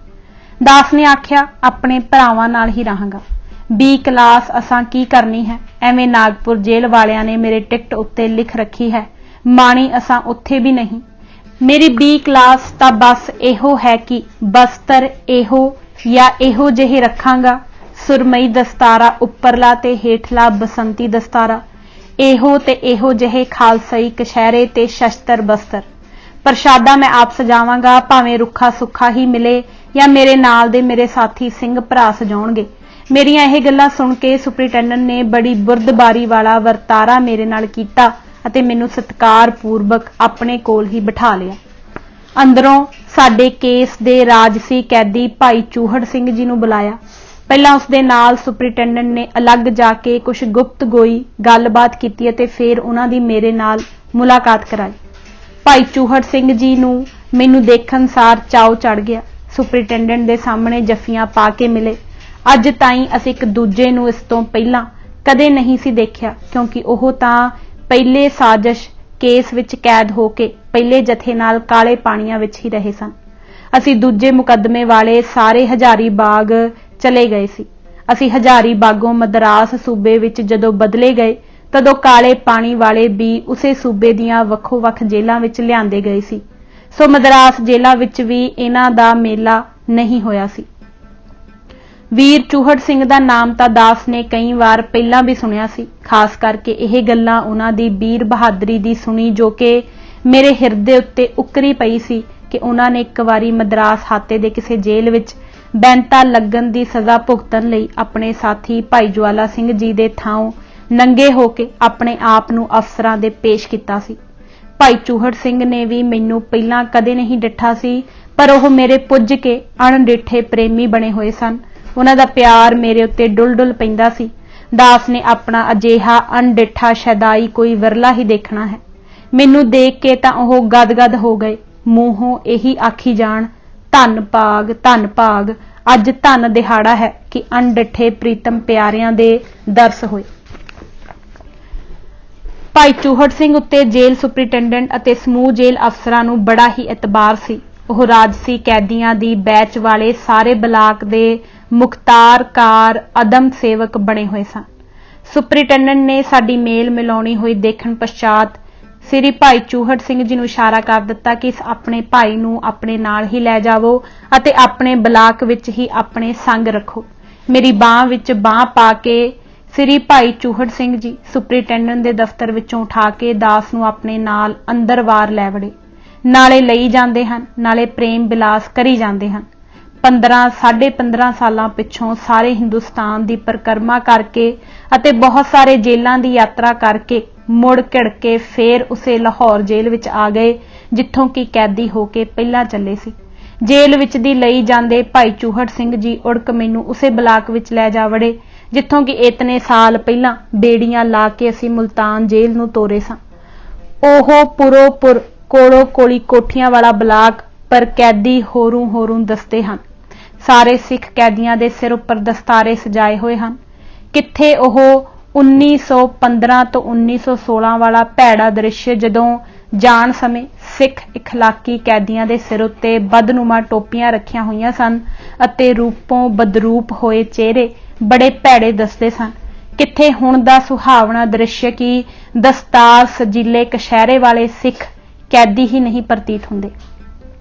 ਦਾਸ ਨੇ ਆਖਿਆ, ਆਪਣੇ ਭਰਾਵਾਂ ਨਾਲ ਹੀ ਰਹਾਂਗਾ। B ਕਲਾਸ ਅਸਾਂ ਕੀ ਕਰਨੀ ਹੈ? ਐਵੇਂ ਨਾਗਪੁਰ ਜੇਲ੍ਹ ਵਾਲਿਆਂ ਨੇ ਮੇਰੇ ਟਿਕਟ ਉੱਤੇ ਲਿਖ ਰੱਖੀ ਹੈ, ਮਾਣੀ ਅਸਾਂ ਉੱਥੇ ਵੀ ਨਹੀਂ। ਮੇਰੀ B ਕਲਾਸ ਤਾਂ ਬਸ ਇਹੋ ਹੈ ਕਿ ਬਸਤਰ ਇਹੋ ਜਾਂ ਇਹੋ ਜਿਹੇ ਰੱਖਾਂਗਾ, ਸੁਰਮਈ ਦਸਤਾਰਾ ਉੱਪਰਲਾ ਤੇ ਹੇਠਲਾ ਬਸੰਤੀ ਦਸਤਾਰਾ, ਇਹੋ ਤੇ ਇਹੋ ਜਿਹੇ ਖਾਲਸਾਈ ਕਸ਼ਹਿਰੇ ਤੇ ਸ਼ਸਤਰ ਬਸਤਰ। ਪ੍ਰਸ਼ਾਦਾ ਮੈਂ ਆਪ ਸਜਾਵਾਂਗਾ, ਭਾਵੇਂ ਰੁੱਖਾ ਸੁੱਖਾ ਹੀ ਮਿਲੇ ਜਾਂ ਮੇਰੇ ਨਾਲ ਦੇ ਮੇਰੇ ਸਾਥੀ ਸਿੰਘ ਭਰਾ ਸਜਾਉਣਗੇ। ਮੇਰੀਆਂ ਇਹ ਗੱਲਾਂ ਸੁਣ ਕੇ ਸੁਪਰਿੰਟੈਂਡੈਂਟ ਨੇ ਬੜੀ ਬੁਰਦਬਾਰੀ ਵਾਲਾ ਵਰਤਾਰਾ ਮੇਰੇ ਨਾਲ ਕੀਤਾ ਅਤੇ ਮੈਨੂੰ ਸਤਿਕਾਰ ਪੂਰਵਕ ਆਪਣੇ ਕੋਲ ਹੀ ਬਿਠਾ ਲਿਆ। ਅੰਦਰੋਂ ਸਾਡੇ ਕੇਸ ਦੇ ਰਾਜਸੀ ਕੈਦੀ ਭਾਈ ਚੂਹੜ ਸਿੰਘ ਜੀ ਨੂੰ ਬੁਲਾਇਆ। ਪਹਿਲਾਂ ਉਸਦੇ ਨਾਲ ਸੁਪਰਿੰਟੈਂਡੈਂਟ ਨੇ ਅਲੱਗ ਜਾ ਕੇ ਕੁਝ ਗੁਪਤਗੋਈ ਗੱਲਬਾਤ ਕੀਤੀ ਅਤੇ ਫਿਰ ਉਹਨਾਂ ਦੀ ਮੇਰੇ ਨਾਲ ਮੁਲਾਕਾਤ ਕਰਾਈ। ਭਾਈ ਚੂਹੜ ਸਿੰਘ ਜੀ ਨੂੰ ਮੈਨੂੰ ਦੇਖਣ ਸਾਰ ਚਾਉ ਚੜ ਗਿਆ। ਸੁਪਰਿੰਟੈਂਡੈਂਟ ਦੇ ਸਾਹਮਣੇ ਜੱਫੀਆਂ ਪਾ ਕੇ ਮਿਲੇ। ਅੱਜ ਤਾਈਂ ਅਸੀਂ ਇੱਕ ਦੂਜੇ ਨੂੰ ਇਸ ਤੋਂ ਪਹਿਲਾਂ ਕਦੇ ਨਹੀਂ ਸੀ ਦੇਖਿਆ, ਕਿਉਂਕਿ ਉਹ ਤਾਂ ਪਹਿਲੇ ਸਾਜ਼ਿਸ਼ ਕੇਸ ਵਿੱਚ ਕੈਦ ਹੋ ਕੇ ਪਹਿਲੇ ਜਥੇ ਨਾਲ ਕਾਲੇ ਪਾਣੀਆਂ ਵਿੱਚ ਹੀ ਰਹੇ ਸਨ। ਅਸੀਂ ਦੂਜੇ ਮੁਕੱਦਮੇ ਵਾਲੇ ਸਾਰੇ ਹਜ਼ਾਰੀ ਬਾਗ ਚਲੇ ਗਏ ਸੀ। ਅਸੀਂ ਹਜ਼ਾਰੀ ਬਾਗੋਂ ਮਦਰਾਸ ਸੂਬੇ ਵਿੱਚ ਜਦੋਂ ਬਦਲੇ ਗਏ ਤਦੋਂ ਕਾਲੇ ਪਾਣੀ ਵਾਲੇ ਵੀ ਉਸੇ ਸੂਬੇ ਦੀਆਂ ਵੱਖੋ-ਵੱਖ ਜੇਲ੍ਹਾਂ ਵਿੱਚ ਲਿਆਂਦੇ ਗਏ ਸੀ। ਸੋ ਮਦਰਾਸ ਜੇਲ੍ਹਾਂ ਵਿੱਚ ਵੀ ਇਹਨਾਂ ਦਾ ਮੇਲਾ ਨਹੀਂ ਹੋਇਆ ਸੀ। ਵੀਰ ਚੂਹੜ ਸਿੰਘ ਦਾ ਨਾਮ ਤਾਂ ਦਾਸ ਨੇ ਕਈ ਵਾਰ ਪਹਿਲਾਂ ਵੀ ਸੁਣਿਆ ਸੀ। ਖਾਸ ਕਰਕੇ ਇਹ ਗੱਲਾਂ ਉਹਨਾਂ ਦੀ ਵੀਰ ਬਹਾਦਰੀ ਦੀ ਸੁਣੀ, ਜੋ ਕਿ ਮੇਰੇ ਹਿਰਦੇ ਉੱਤੇ ਉਕਰੀ ਪਈ ਸੀ ਕਿ ਉਹਨਾਂ ਨੇ ਇੱਕ ਵਾਰੀ ਮਦਰਾਸ ਹਾਤੇ ਦੇ ਕਿਸੇ ਜੇਲ੍ਹ ਵਿੱਚ ਬੈਂਤਾ ਲੱਗਣ ਦੀ ਸਜ਼ਾ ਭੁਗਤਣ ਲਈ ਆਪਣੇ ਸਾਥੀ ਭਾਈ ਜਵਾਲਾ ਸਿੰਘ ਜੀ ਦੇ ਥਾਂ ਨੰਗੇ ਹੋ ਕੇ ਆਪਣੇ ਆਪ ਨੂੰ ਅਫਸਰਾਂ ਦੇ ਪੇਸ਼ ਕੀਤਾ ਸੀ। ਭਾਈ ਚੂਹੜ ਸਿੰਘ ਨੇ ਵੀ ਮੈਨੂੰ ਪਹਿਲਾਂ ਕਦੇ ਨਹੀਂ ਡਿੱਠਾ ਸੀ, ਪਰ ਉਹ ਮੇਰੇ ਪੁੱਜ ਕੇ ਅਣਡਿੱਠੇ ਪ੍ਰੇਮੀ ਬਣੇ ਹੋਏ ਸਨ। ਉਹਨਾਂ ਦਾ ਪਿਆਰ ਮੇਰੇ ਉੱਤੇ ਡੁੱਲ-ਡੁੱਲ ਪੈਂਦਾ ਸੀ। ਦਾਸ ਨੇ ਆਪਣਾ ਅਜਿਹਾ ਅਣਡਿੱਠਾ ਸ਼ੈਦਾਈ ਕੋਈ ਵਿਰਲਾ ਹੀ ਦੇਖਣਾ ਹੈ। ਮੈਨੂੰ ਦੇਖ ਕੇ ਤਾਂ ਉਹ ਗਦ-ਗਦ ਹੋ ਗਏ, ਮੂੰਹੋਂ ਇਹੀ ਆਖੀ ਜਾਣ, ਧੰਨ ਭਾਗ, ਧੰਨ ਭਾਗ, ਅੱਜ ਧੰਨ ਦਿਹਾੜਾ ਹੈ ਕਿ ਅਣਡਿੱਠੇ ਪ੍ਰੀਤਮ ਪਿਆਰਿਆਂ ਦੇ ਦਰਸ ਹੋਏ। ਭਾਈ ਚੂਹੜ ਸਿੰਘ ਉੱਤੇ ਜੇਲ੍ਹ ਸੁਪਰਿੰਟੈਂਡੈਂਟ ਅਤੇ ਸਮੂਹ ਜੇਲ੍ਹ ਅਫਸਰਾਂ ਨੂੰ ਬੜਾ ਹੀ ਇਤਬਾਰ ਸੀ। ਉਹ ਰਾਜਸੀ ਕੈਦੀਆਂ ਦੀ ਬੈਚ ਵਾਲੇ ਸਾਰੇ ਬਲਾਕ ਦੇ ਮੁਖਤਾਰਕਾਰ ਅਦਮ ਸੇਵਕ ਬਣੇ ਹੋਏ ਸਨ। ਸੁਪਰਿੰਟੈਂਡੈਂਟ ਨੇ ਸਾਡੀ ਮੇਲ ਮਿਲਾਉਣੀ ਹੋਈ ਦੇਖਣ ਪਛਾਤ ਸ੍ਰੀ ਭਾਈ ਚੂਹੜ ਸਿੰਘ ਜੀ ਨੂੰ ਇਸ਼ਾਰਾ ਕਰ ਦਿੱਤਾ ਕਿ ਆਪਣੇ ਭਾਈ ਨੂੰ ਆਪਣੇ ਨਾਲ ਹੀ ਲੈ ਜਾਵੋ ਅਤੇ ਆਪਣੇ ਬਲਾਕ ਵਿੱਚ ਹੀ ਆਪਣੇ ਸੰਗ ਰੱਖੋ। ਮੇਰੀ ਬਾਂਹ ਵਿੱਚ ਬਾਂਹ ਪਾ ਕੇ ਸ੍ਰੀ ਭਾਈ ਚੂਹੜ ਸਿੰਘ ਜੀ ਸੁਪਰਿੰਟੈਂਡੈਂਟ ਦੇ ਦਫ਼ਤਰ ਵਿੱਚੋਂ ਉਠਾ ਕੇ ਦਾਸ ਨੂੰ ਆਪਣੇ ਨਾਲ ਅੰਦਰ ਵਾਰ ਲੈ ਵੜੇ। ਨਾਲੇ ਲਈ ਜਾਂਦੇ ਹਨ, ਨਾਲੇ ਪ੍ਰੇਮ ਬਿਲਾਸ ਕਰੀ ਜਾਂਦੇ ਹਨ। 15 ਸਾਲਾਂ ਪਿੱਛੋਂ ਸਾਰੇ ਹਿੰਦੁਸਤਾਨ ਦੀ ਪਰਿਕਰਮਾ ਕਰਕੇ ਅਤੇ ਬਹੁਤ ਸਾਰੇ ਜੇਲ੍ਹਾਂ ਦੀ ਯਾਤਰਾ ਕਰਕੇ ਮੁੜ ਘਿੜ ਕੇ ਫੇਰ ਉਸੇ ਲਾਹੌਰ ਜੇਲ੍ਹ ਵਿੱਚ ਆ ਗਏ, ਜਿੱਥੋਂ ਕਿ ਕੈਦੀ ਹੋ ਕੇ ਪਹਿਲਾਂ ਚੱਲੇ ਸੀ। ਜੇਲ੍ਹ ਵਿੱਚ ਦੀ ਲਈ ਜਾਂਦੇ ਭਾਈ ਚੂਹੜ ਸਿੰਘ ਜੀ ਉੜਕ ਮੈਨੂੰ ਉਸੇ ਬਲਾਕ ਵਿੱਚ ਲੈ ਜਾ ਵੜੇ, ਜਿੱਥੋਂ ਕਿ ਇਤਨੇ ਸਾਲ ਪਹਿਲਾਂ ਬੇੜੀਆਂ ਲਾ ਕੇ ਅਸੀਂ ਮੁਲਤਾਨ ਜੇਲ੍ਹ ਨੂੰ ਤੋਰੇ ਸਾਂ। ਉਹ ਪੁਰੋਪੁਰ ਕੋਲੋਂ ਕੋਲੀ ਕੋਠੀਆਂ ਵਾਲਾ ਬਲਾਕ, ਪਰ ਕੈਦੀ ਹੋਰੂ ਦੱਸਦੇ ਹਨ। ਸਾਰੇ ਸਿੱਖ ਕੈਦੀਆਂ ਦੇ ਸਿਰ ਉੱਪਰ ਦਸਤਾਰੇ ਸਜਾਏ ਹੋਏ ਹਨ। ਕਿੱਥੇ ਉਹ 1915 ਤੋਂ 1916 ਵਾਲਾ ਭੈੜਾ ਦ੍ਰਿਸ਼, ਜਦੋਂ ਜਾਣ ਸਮੇਂ ਸਿੱਖ ਇਖਲਾਕੀ ਕੈਦੀਆਂ ਦੇ ਸਿਰ ਉੱਤੇ ਬਦਨੁਮਾ ਟੋਪੀਆਂ ਰੱਖੀਆਂ ਹੋਈਆਂ ਸਨ ਅਤੇ ਰੂਪੋਂ ਬਦਰੂਪ ਹੋਏ ਚਿਹਰੇ ਬੜੇ ਭੈੜੇ ਦੱਸਦੇ ਸਨ। ਕਿੱਥੇ ਹੁਣ ਦਾ ਸੁਹਾਵਣਾ ਦ੍ਰਿਸ਼ ਕਿ ਦਸਤਾਰ ਸਜੀਲੇ ਕਸ਼ਹਿਰੇ ਵਾਲੇ ਸਿੱਖ ਕੈਦੀ ਹੀ ਨਹੀਂ ਪ੍ਰਤੀਤ ਹੁੰਦੇ।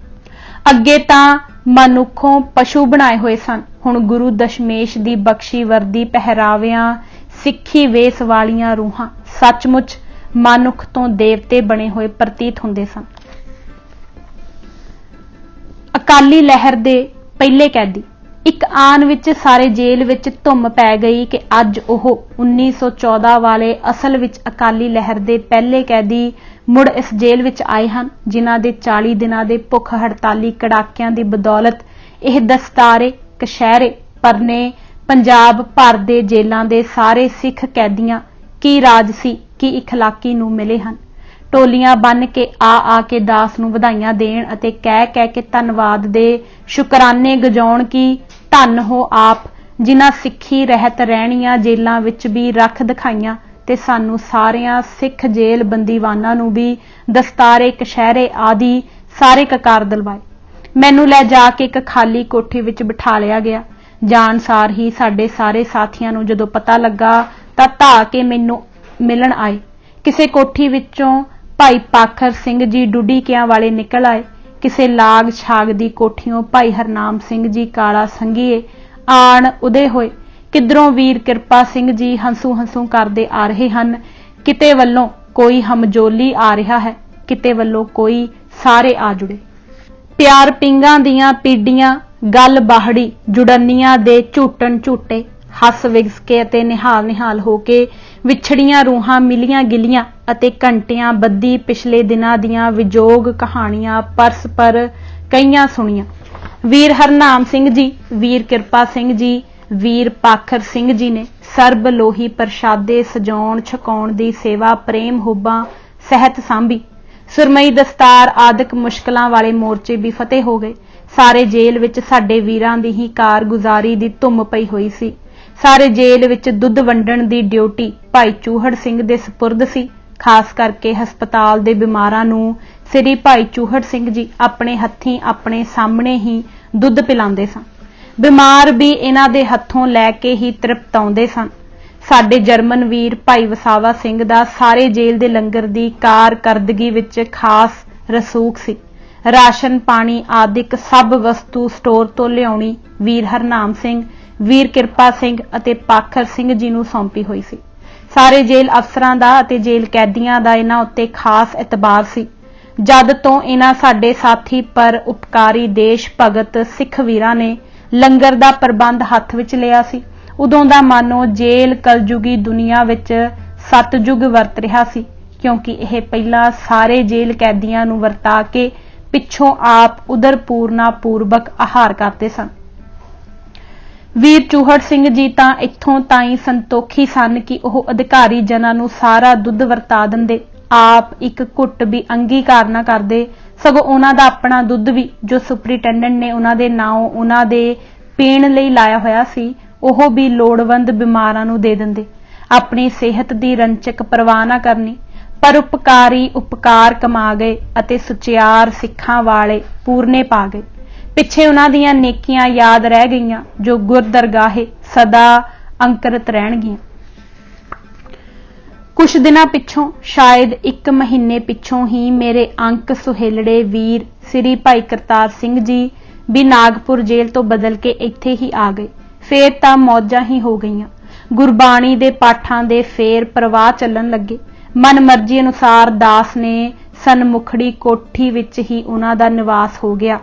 ਅੱਗੇ ਤਾਂ ਮਨੁੱਖੋਂ ਪਸ਼ੂ ਬਣਾਏ ਹੋਏ ਸਨ, ਹੁਣ ਗੁਰੂ ਦਸ਼ਮੇਸ਼ ਦੀ ਬਖਸ਼ੀ ਵਰਦੀ ਪਹਿਰਾਵਿਆਂ ਸਿੱਖੀ ਵੇਸ ਵਾਲੀਆਂ ਰੂਹਾਂ ਸੱਚਮੁੱਚ ਮਨੁੱਖ ਤੋਂ ਦੇਵਤੇ ਬਣੇ ਹੋਏ ਪ੍ਰਤੀਤ ਹੁੰਦੇ ਸਨ। ਅਕਾਲੀ ਲਹਿਰ ਦੇ ਪਹਿਲੇ ਕੈਦੀ। ਇੱਕ ਆਨ ਵਿੱਚ ਸਾਰੇ ਜੇਲ੍ਹ ਵਿੱਚ ਧੁੰਮ ਪੈ ਗਈ ਕਿ ਅੱਜ ਉਹ 1914 ਵਾਲੇ ਅਸਲ ਵਿੱਚ ਅਕਾਲੀ ਲਹਿਰ ਦੇ ਪਹਿਲੇ ਕੈਦੀ ਮੁੜ ਇਸ ਜੇਲ੍ਹ ਵਿੱਚ ਆਏ ਹਨ, ਜਿਨ੍ਹਾਂ ਦੇ 40 ਦਿਨਾਂ ਦੇ ਭੁੱਖ ਹੜਤਾਲੀ ਕੜਾਕਿਆਂ ਦੀ ਬਦੌਲਤ ਇਹ ਦਸਤਾਰੇ ਕਸ਼ਹਿਰੇ ਪਰਨੇ ਪੰਜਾਬ ਭਰ ਦੇ ਜੇਲ੍ਹਾਂ ਦੇ ਸਾਰੇ ਸਿੱਖ ਕੈਦੀਆਂ ਕੀ ਰਾਜਸੀ ਕੀ ਇਖਲਾਕੀ ਨੂੰ ਮਿਲੇ ਹਨ। ਟੋਲੀਆਂ ਬੰਨ ਕੇ ਆ ਕੇ ਦਾਸ ਨੂੰ ਵਧਾਈਆਂ ਦੇਣ ਅਤੇ ਕਹਿ ਕੇ ਧੰਨਵਾਦ ਦੇ ਸ਼ੁਕਰਾਨੇ ਗਜਾਉਣ ਕਿ ਧੰਨ ਹੋ ਆਪ ਜਿਨ੍ਹਾਂ ਸਿੱਖੀ ਰਹਿਤ ਰਹਿਣੀਆਂ ਜੇਲ੍ਹਾਂ ਵਿੱਚ ਵੀ ਰੱਖ ਦਿਖਾਈਆਂ ਤੇ ਸਾਨੂੰ ਸਾਰਿਆਂ ਸਿੱਖ ਜੇਲ੍ਹ ਬੰਦੀਵਾਨਾਂ ਨੂੰ ਵੀ ਦਸਤਾਰੇ ਕਸ਼ਹਿਰੇ ਆਦਿ ਸਾਰੇ ਕਕਾਰ ਦਿਲਵਾਏ। ਮੈਨੂੰ ਲੈ ਜਾ ਕੇ ਇੱਕ ਖਾਲੀ ਕੋਠੀ ਵਿੱਚ ਬਿਠਾ ਲਿਆ ਗਿਆ। ਜਾਣ ਸਾਰ ਹੀ ਸਾਡੇ ਸਾਰੇ ਸਾਥੀਆਂ ਨੂੰ ਜਦੋਂ ਪਤਾ ਲੱਗਾ ਤਾਂ ਧਾ ਕੇ ਮੈਨੂੰ ਮਿਲਣ ਆਏ। ਕਿਸੇ ਕੋਠੀ ਵਿੱਚੋਂ ਭਾਈ ਪਾਖਰ ਸਿੰਘ ਜੀ ਡੁੱਡੀਕਿਆਂ ਵਾਲੇ ਨਿਕਲ ਆਏ। ਕਿਸੇ ਲਾਗ ਛਾਗ ਦੀ ਕੋਠੀਓਂ ਭਾਈ ਹਰਨਾਮ ਸਿੰਘ ਜੀ ਕਾਲਾ ਸੰਘੀਏ ਆਣ ਉਦੇ ਹੋਏ। ਕਿਧਰੋਂ ਵੀਰ ਕਿਰਪਾ ਸਿੰਘ ਜੀ ਹੰਸੂ ਕਰਦੇ ਆ ਰਹੇ ਹਨ। ਕਿਤੇ ਵੱਲੋਂ ਕੋਈ ਹਮਜੋਲੀ ਆ ਰਿਹਾ ਹੈ, ਕਿਤੇ ਵੱਲੋਂ ਕੋਈ ਸਾਰੇ ਆ ਜੁੜੇ। ਪਿਆਰ ਪਿੰਗਾਂ ਦੀਆਂ ਪੀੜੀਆਂ ਗੱਲ ਬਾਹੜੀ ਜੁੜਨੀਆਂ ਦੇ ਝੂਟਣ ਝੂਟੇ ਹੱਸ ਵਿਗਸਕੇ ਅਤੇ ਨਿਹਾਲ ਹੋ ਕੇ ਵਿਛੜੀਆਂ ਰੂਹਾਂ ਮਿਲੀਆਂ ਗਿਲੀਆਂ ਅਤੇ ਘੰਟਿਆਂ ਬੱਧੀ ਪਿਛਲੇ ਦਿਨਾਂ ਦੀਆਂ ਵਿਜੋਗ ਕਹਾਣੀਆਂ ਪਰਸਪਰ ਕਈਆਂ ਸੁਣੀਆਂ। ਵੀਰ ਹਰਨਾਮ ਸਿੰਘ ਜੀ, ਵੀਰ ਕਿਰਪਾ ਸਿੰਘ ਜੀ, ਵੀਰ ਪਾਖਰ ਸਿੰਘ ਜੀ ਨੇ ਸਰਬ ਲੋਹੀ ਪ੍ਰਸ਼ਾਦੇ ਸਜਾਉਣ ਛਕਾਉਣ ਦੀ ਸੇਵਾ ਪ੍ਰੇਮ ਹੁੱਬਾਂ ਸਹਿਤ ਸਾਂਭੀ। ਸੁਰਮਈ ਦਸਤਾਰ ਆਦਿਕ ਮੁਸ਼ਕਲਾਂ ਵਾਲੇ ਮੋਰਚੇ ਵੀ ਫਤਿਹ ਹੋ ਗਏ। ਸਾਰੇ ਜੇਲ੍ਹ ਵਿੱਚ ਸਾਡੇ ਵੀਰਾਂ ਦੀ ਹੀ ਕਾਰਗੁਜ਼ਾਰੀ ਦੀ ਧੁੰਮ ਪਈ ਹੋਈ ਸੀ। ਸਾਰੇ ਜੇਲ੍ਹ ਵਿੱਚ ਦੁੱਧ ਵੰਡਣ ਦੀ ਡਿਊਟੀ ਭਾਈ ਚੂਹੜ ਸਿੰਘ ਦੇ ਸਪੁਰਦ ਸੀ। ਖਾਸ ਕਰਕੇ ਹਸਪਤਾਲ ਦੇ ਬਿਮਾਰਾਂ ਨੂੰ ਸ੍ਰੀ ਭਾਈ ਚੂਹੜ ਸਿੰਘ ਜੀ ਆਪਣੇ ਹੱਥੀਂ ਆਪਣੇ ਸਾਹਮਣੇ ਹੀ ਦੁੱਧ ਪਿਲਾਉਂਦੇ ਸਨ। ਬਿਮਾਰ ਵੀ ਇਹਨਾਂ ਦੇ ਹੱਥੋਂ ਲੈ ਕੇ ਹੀ ਤ੍ਰਿਪਤਾਉਂਦੇ ਸਨ। ਸਾਡੇ ਜਰਮਨ ਵੀਰ ਭਾਈ ਵਸਾਵਾ ਸਿੰਘ ਦਾ ਸਾਰੇ ਜੇਲ੍ਹ ਦੇ ਲੰਗਰ ਦੀ ਕਾਰਕਰਦਗੀ ਵਿੱਚ ਖਾਸ ਰਸੂਖ ਸੀ। ਰਾਸ਼ਨ ਪਾਣੀ ਆਦਿਕ ਸਭ ਵਸਤੂ ਸਟੋਰ ਤੋਂ ਲਿਆਉਣੀ ਵੀਰ ਹਰਨਾਮ ਸਿੰਘ, ਵੀਰ ਕਿਰਪਾ ਸਿੰਘ ਅਤੇ ਪਾਖਰ ਸਿੰਘ ਜੀ ਨੂੰ ਸੌਂਪੀ ਹੋਈ ਸੀ। ਸਾਰੇ ਜੇਲ੍ਹ ਅਫਸਰਾਂ ਦਾ ਅਤੇ ਜੇਲ੍ਹ ਕੈਦੀਆਂ ਦਾ ਇਹਨਾਂ ਉੱਤੇ ਖਾਸ ਇਤਬਾਰ ਸੀ। ਜਦ ਤੋਂ ਇਹਨਾਂ ਸਾਡੇ ਸਾਥੀ ਪਰ ਉਪਕਾਰੀ ਦੇਸ਼ ਭਗਤ ਸਿੱਖ ਵੀਰਾਂ ਨੇ ਲੰਗਰ ਦਾ ਪ੍ਰਬੰਧ ਹੱਥ ਵਿੱਚ ਲਿਆ ਸੀ, ਉਦੋਂ ਦਾ ਮਾਨੋ ਜੇਲ੍ਹ ਕਲਯੁਗੀ ਦੁਨੀਆ ਵਿੱਚ ਸਤਯੁਗ ਵਰਤ ਰਿਹਾ ਸੀ, ਕਿਉਂਕਿ ਇਹ ਪਹਿਲਾਂ ਸਾਰੇ ਜੇਲ੍ਹ ਕੈਦੀਆਂ ਨੂੰ ਵਰਤਾ ਕੇ ਪਿੱਛੋਂ ਆਪ ਉਦਰ ਪੂਰਨਾ ਪੂਰਵਕ ਆਹਾਰ ਕਰਦੇ ਸਨ। ਵੀਰ ਚੂਹੜ ਸਿੰਘ ਜੀ ਤਾਂ ਇੱਥੋਂ ਤਾਈਂ ਸੰਤੋਖੀ ਸਨ ਕਿ ਉਹ ਅਧਿਕਾਰੀ ਜਨਾਂ ਨੂੰ ਸਾਰਾ ਦੁੱਧ ਵਰਤਾ ਦਿੰਦੇ, ਆਪ ਇੱਕ ਘੁੱਟ ਵੀ ਅੰਗੀਕਾਰ ਨਾ ਕਰਦੇ, ਸਗੋਂ ਉਹਨਾਂ ਦਾ ਆਪਣਾ ਦੁੱਧ ਵੀ ਜੋ ਸੁਪਰੀਟੈਂਡੈਂਟ ਨੇ ਉਹਨਾਂ ਦੇ ਨਾਲੋਂ ਉਹਨਾਂ ਦੇ ਪੀਣ ਲਈ ਲਾਇਆ ਹੋਇਆ ਸੀ, ਉਹ ਵੀ ਲੋੜਵੰਦ ਬਿਮਾਰਾਂ ਨੂੰ ਦੇ ਦਿੰਦੇ। ਆਪਣੀ ਸਿਹਤ ਦੀ ਰੰਚਕ ਪਰਵਾਹ ਨਾ ਕਰਨੀ, ਪਰ ਉਪਕਾਰੀ ਉਪਕਾਰ ਕਮਾ ਗਏ ਅਤੇ ਸੁਚਿਆਰ ਸਿੱਖਾਂ ਵਾਲੇ ਪੂਰਨੇ ਪਾ ਗਏ। ਪਿੱਛੇ ਉਹਨਾਂ ਦੀਆਂ ਨੇਕੀਆਂ ਯਾਦ ਰਹਿ ਗਈਆਂ ਜੋ ਗੁਰਦਰਗਾਹੇ ਸਦਾ ਅੰਕਰਿਤ ਰਹਿਣਗੀਆਂ। ਕੁਝ ਦਿਨਾਂ ਪਿੱਛੋਂ, ਸ਼ਾਇਦ 1 ਮਹੀਨੇ ਪਿੱਛੋਂ ਹੀ ਮੇਰੇ ਅੰਕ ਸੁਹੇਲੜੇ ਵੀਰ ਸ੍ਰੀ ਭਾਈ ਕਰਤਾਰ ਸਿੰਘ ਜੀ ਵੀ ਨਾਗਪੁਰ ਜੇਲ੍ਹ ਤੋਂ ਬਦਲ ਕੇ ਇੱਥੇ ਹੀ ਆ ਗਏ। ਫੇਰ ਤਾਂ ਮੌਜਾਂ ਹੀ ਹੋ ਗਈਆਂ। ਗੁਰਬਾਣੀ ਦੇ ਪਾਠਾਂ ਦੇ ਫੇਰ ਪ੍ਰਵਾਹ ਚੱਲਣ ਲੱਗੇ। ਮਨ ਮਰਜ਼ੀ ਅਨੁਸਾਰ ਦਾਸ ਨੇ ਸਨਮੁਖੜੀ ਕੋਠੀ ਵਿੱਚ ਹੀ ਉਹਨਾਂ ਦਾ ਨਿਵਾਸ ਹੋ ਗਿਆ।